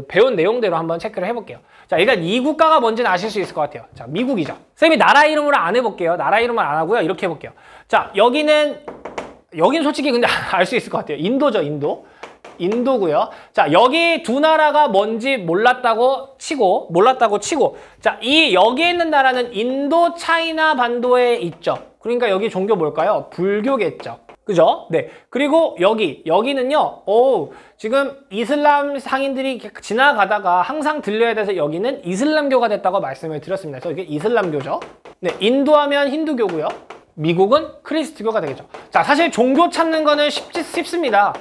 배운 내용대로 한번 체크를 해볼게요. 자, 일단 이 국가가 뭔지는 아실 수 있을 것 같아요. 자, 미국이죠. 쌤이 나라 이름으로 안 해볼게요. 나라 이름을 안 하고요. 이렇게 해볼게요. 자, 여기는 솔직히 근데 알 수 있을 것 같아요. 인도죠, 인도. 인도고요. 자, 여기 두 나라가 뭔지 몰랐다고 치고 자, 여기에 있는 나라는 인도 차이나 반도에 있죠. 그러니까 여기 종교 뭘까요? 불교겠죠. 그죠? 네. 그리고 여기는요, 지금 이슬람 상인들이 지나가다가 항상 들려야 돼서 여기는 이슬람교가 됐다고 말씀을 드렸습니다. 그래서 이게 이슬람교죠. 네. 인도하면 힌두교고요. 미국은 크리스트교가 되겠죠. 자, 사실 종교 찾는 거는 쉽습니다.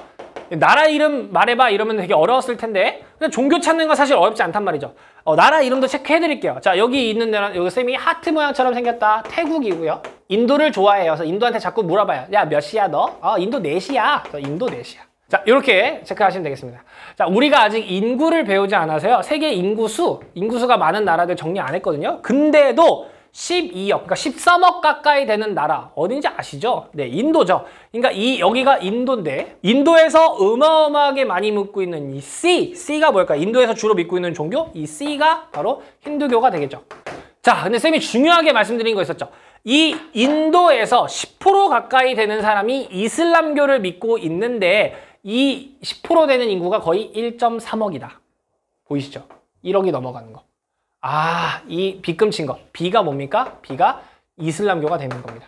나라 이름 말해봐 이러면 되게 어려웠을 텐데, 근데 종교 찾는 거 사실 어렵지 않단 말이죠. 나라 이름도 체크해 드릴게요. 자, 여기 있는 데는 여기 쌤이 하트 모양처럼 생겼다. 태국이고요. 인도를 좋아해요. 그래서 인도한테 자꾸 물어봐요. 야, 몇 시야 너? 인도 4시야. 그래서 인도 4시야. 자, 이렇게 체크하시면 되겠습니다. 자, 우리가 아직 인구를 배우지 않아서요. 세계 인구수가 많은 나라들 정리 안 했거든요. 근데도 12억, 그러니까 13억 가까이 되는 나라 어딘지 아시죠? 네, 인도죠. 그러니까 여기가 인도인데, 인도에서 어마어마하게 많이 믿고 있는 이 C가 뭘까요? 인도에서 주로 믿고 있는 종교? 이 C가 바로 힌두교가 되겠죠. 자, 근데 쌤이 중요하게 말씀드린 거 있었죠. 이 인도에서 10% 가까이 되는 사람이 이슬람교를 믿고 있는데, 이 10% 되는 인구가 거의 1.3억이다. 보이시죠? 1억이 넘어가는 거. 이 빗금친 거. B가 뭡니까? B가 이슬람교가 되는 겁니다.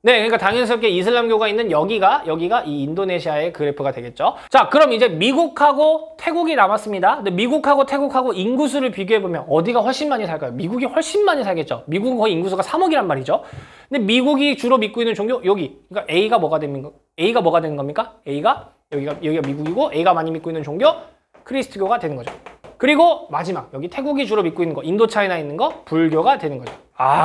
네, 그러니까 당연스럽게 이슬람교가 있는 여기가 이 인도네시아의 그래프가 되겠죠. 자, 그럼 이제 미국하고 태국이 남았습니다. 근데 미국하고 태국하고 인구수를 비교해보면 어디가 훨씬 많이 살까요? 미국이 훨씬 많이 살겠죠. 미국은 거의 인구수가 3억이란 말이죠. 근데 미국이 주로 믿고 있는 종교 여기. 그러니까 A가 뭐가 되는 겁니까? 여기가 미국이고, A가 많이 믿고 있는 종교 크리스트교가 되는 거죠. 그리고 마지막 여기 태국이 주로 믿고 있는 거, 인도차이나에 있는 거 불교가 되는 거죠.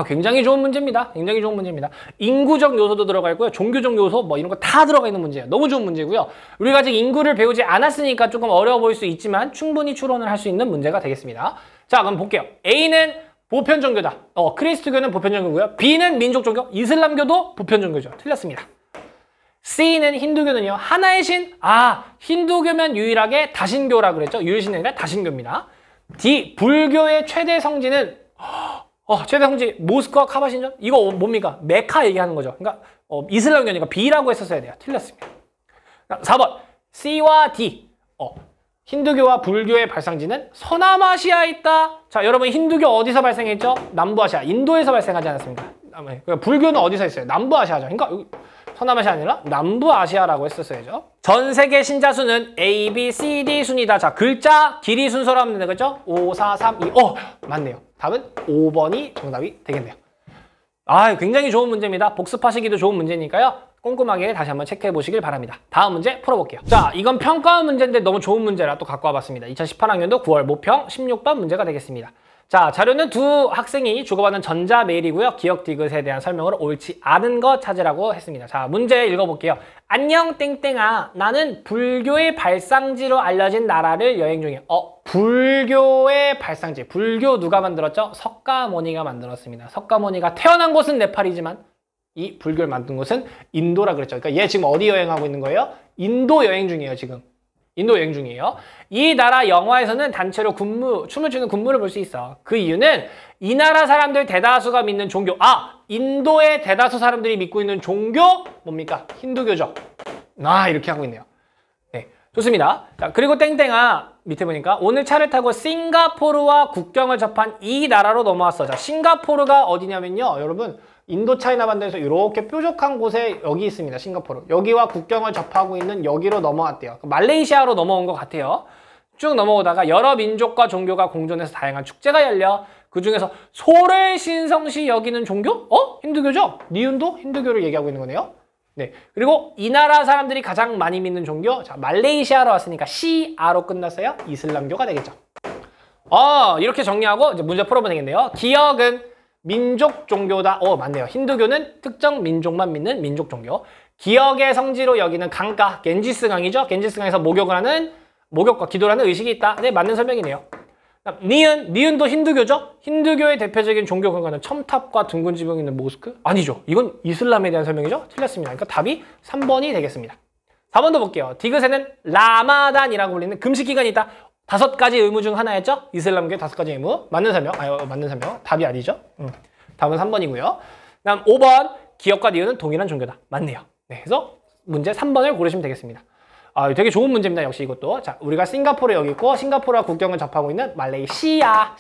굉장히 좋은 문제입니다. 굉장히 좋은 문제입니다. 인구적 요소도 들어가 있고요. 종교적 요소 뭐 이런 거 다 들어가 있는 문제예요. 너무 좋은 문제고요. 우리가 아직 인구를 배우지 않았으니까 조금 어려워 보일 수 있지만 충분히 추론을 할 수 있는 문제가 되겠습니다. 자, 그럼 볼게요. A는 보편 종교다. 크리스트교는 보편 종교고요. B는 민족 종교, 이슬람교도 보편 종교죠. 틀렸습니다. C는 힌두교는요. 하나의 신? 힌두교면 유일하게 다신교라고 그랬죠. 유일신이 아니라 다신교입니다. D, 불교의 최대 성지는 최대 성지 모스크와 카바신전? 이거 뭡니까? 메카 얘기하는 거죠. 그러니까 이슬람교니까 B라고 했었어야 돼요. 틀렸습니다. 4번 C와 D. 힌두교와 불교의 발상지는 서남아시아에 있다. 자, 여러분 힌두교 어디서 발생했죠? 남부아시아, 인도에서 발생하지 않았습니까? 그러니까 불교는 어디서 있어요? 남부아시아죠. 그러니까 여기 서남아시아 아니라 남부아시아라고 했었어야죠. 전 세계 신자 수는 A, B, C, D 순이다. 자, 글자 길이 순서로 하면 되는 거죠? 5, 4, 3, 2. 맞네요. 답은 5번이 정답이 되겠네요. 굉장히 좋은 문제입니다. 복습하시기도 좋은 문제니까요. 꼼꼼하게 다시 한번 체크해 보시길 바랍니다. 다음 문제 풀어볼게요. 자, 이건 평가 문제인데 너무 좋은 문제라 또 갖고 와봤습니다. 2018학년도 9월 모평 16번 문제가 되겠습니다. 자, 자료는 두 학생이 주고받은 전자 메일이고요. 기억 디귿에 대한 설명을 옳지 않은 거 찾으라고 했습니다. 자, 문제 읽어볼게요. 안녕 땡땡아, 나는 불교의 발상지로 알려진 나라를 여행 중이야. 불교의 발상지. 불교 누가 만들었죠? 석가모니가 만들었습니다. 석가모니가 태어난 곳은 네팔이지만 이 불교를 만든 곳은 인도라 그랬죠. 그러니까 얘 지금 어디 여행하고 있는 거예요? 인도 여행 중이에요, 지금. 인도 여행 중이에요. 이 나라 영화에서는 단체로 춤을 추는 군무를 볼 수 있어. 그 이유는 이 나라 사람들 대다수가 믿는 종교. 인도의 대다수 사람들이 믿고 있는 종교 뭡니까? 힌두교죠. 이렇게 하고 있네요. 네, 좋습니다. 자, 그리고 땡땡아 밑에 보니까 오늘 차를 타고 싱가포르와 국경을 접한 이 나라로 넘어왔어. 자, 싱가포르가 어디냐면요, 여러분. 인도 차이나 반도에서 이렇게 뾰족한 곳에 여기 있습니다. 싱가포르. 여기와 국경을 접하고 있는 여기로 넘어왔대요. 말레이시아로 넘어온 것 같아요. 쭉 넘어오다가 여러 민족과 종교가 공존해서 다양한 축제가 열려 그중에서 소를 신성시 여기는 종교? 힌두교죠? 니은도 힌두교를 얘기하고 있는 거네요. 네. 그리고 이 나라 사람들이 가장 많이 믿는 종교. 자, 말레이시아로 왔으니까 시아로 끝났어요. 이슬람교가 되겠죠. 이렇게 정리하고 이제 문제 풀어보면 되겠네요. 기억은 민족 종교다. 맞네요. 힌두교는 특정 민족만 믿는 민족 종교. 기억의 성지로 여기는 강가, 겐지스 강이죠. 겐지스 강에서 목욕과 기도를 하는 의식이 있다. 네, 맞는 설명이네요. 니은도 힌두교죠. 힌두교의 대표적인 종교 근거는 첨탑과 둥근 지붕이 있는 모스크? 아니죠. 이건 이슬람에 대한 설명이죠. 틀렸습니다. 그러니까 답이 3번이 되겠습니다. 4번도 볼게요. 디귿에는 라마단이라고 불리는 금식 기간이 있다. 5가지 의무 중 하나였죠? 이슬람교의 5가지 의무. 맞는 설명. 맞는 설명. 답이 아니죠? 답은 3번이고요. 다음 5번. 기억과 니은은 동일한 종교다. 맞네요. 네, 그래서 문제 3번을 고르시면 되겠습니다. 되게 좋은 문제입니다. 역시 이것도. 자, 우리가 싱가포르에 여기 있고 싱가포르와 국경을 접하고 있는 말레이시아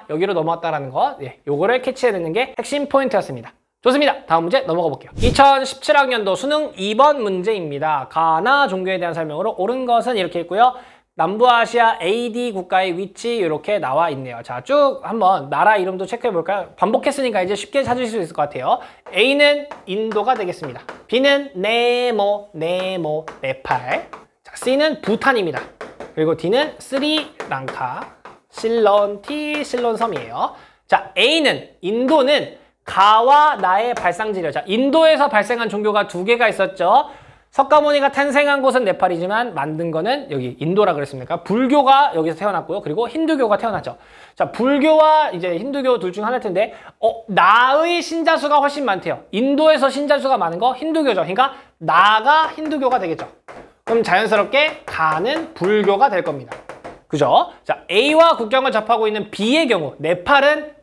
여기로 넘어왔다라는 거. 네, 요거를 캐치해내는 게 핵심 포인트였습니다. 좋습니다. 다음 문제 넘어가 볼게요. 2017학년도 수능 2번 문제입니다. 가나 종교에 대한 설명으로 옳은 것은 이렇게 있고요. 남부아시아 AD 국가의 위치 이렇게 나와 있네요. 자, 쭉 한번 나라 이름도 체크해 볼까요? 반복했으니까 이제 쉽게 찾으실 수 있을 것 같아요. A는 인도가 되겠습니다. B는 네팔. 자, C는 부탄입니다. 그리고 D는 스리랑카, 실론 섬이에요. 자, A는 인도는 가와 나의 발상지려. 자, 인도에서 발생한 종교가 두 개가 있었죠. 석가모니가 탄생한 곳은 네팔이지만 만든 거는 여기 인도라 그랬습니까? 불교가 여기서 태어났고요. 그리고 힌두교가 태어났죠. 자, 불교와 이제 힌두교 둘 중 하나일 텐데 나의 신자수가 훨씬 많대요. 인도에서 신자수가 많은 거 힌두교죠. 그러니까 나가 힌두교가 되겠죠. 그럼 자연스럽게 가는 불교가 될 겁니다. 그죠? 자, A와 국경을 접하고 있는 B의 경우 네팔은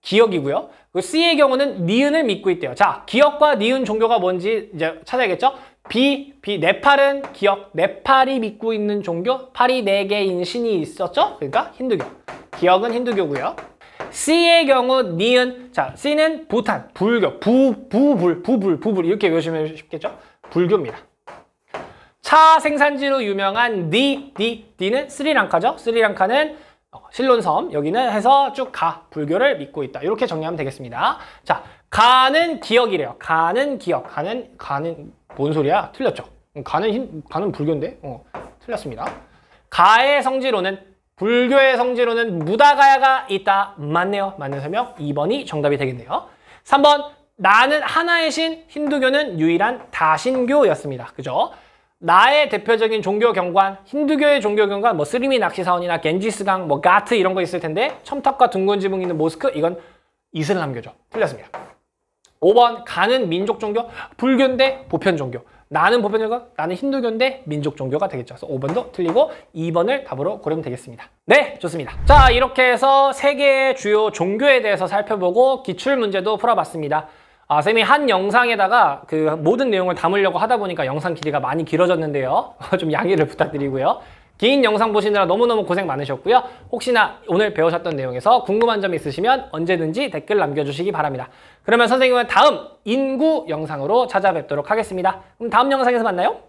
기역이고요. 그 C의 경우는 니은을 믿고 있대요. 자, 기역과 니은 종교가 뭔지 이제 찾아야겠죠? 네팔은 기역, 네팔이 믿고 있는 종교, 팔이 4개인 신이 있었죠? 그러니까 힌두교. 기역은 힌두교고요. C의 경우 니은, 자, C는 부탄, 불교, 부불 이렇게 외우시면 쉽겠죠? 불교입니다. 차 생산지로 유명한 D는 스리랑카죠? 스리랑카는 실론섬, 여기는 해서 쭉 불교를 믿고 있다. 이렇게 정리하면 되겠습니다. 자, 가는 기역이래요. 가는 기역, 가는 뭔 소리야? 틀렸죠? 가는 불교인데? 틀렸습니다. 가의 성지로는, 불교의 성지로는 무다가야가 있다. 맞네요. 맞는 설명 2번이 정답이 되겠네요. 3번, 나는 하나의 신, 힌두교는 유일한 다신교였습니다. 그죠? 나의 대표적인 종교 경관, 힌두교의 종교 경관, 뭐 스리미 낚시사원이나 겐지스강, 뭐 가트 이런 거 있을 텐데 첨탑과 둥근 지붕 있는 모스크, 이건 이슬람교죠. 틀렸습니다. 5번, 가는 민족 종교, 불교인데 보편 종교. 나는 보편 종교, 나는 힌두교인데 민족 종교가 되겠죠. 그래서 5번도 틀리고 2번을 답으로 고르면 되겠습니다. 네, 좋습니다. 자, 이렇게 해서 3개의 주요 종교에 대해서 살펴보고 기출문제도 풀어봤습니다. 쌤이 한 영상에다가 그 모든 내용을 담으려고 하다 보니까 영상 길이가 많이 길어졌는데요. 좀 양해를 부탁드리고요. 긴 영상 보시느라 너무너무 고생 많으셨고요. 혹시나 오늘 배우셨던 내용에서 궁금한 점 있으시면 언제든지 댓글 남겨주시기 바랍니다. 그러면 선생님은 다음 인구 영상으로 찾아뵙도록 하겠습니다. 그럼 다음 영상에서 만나요.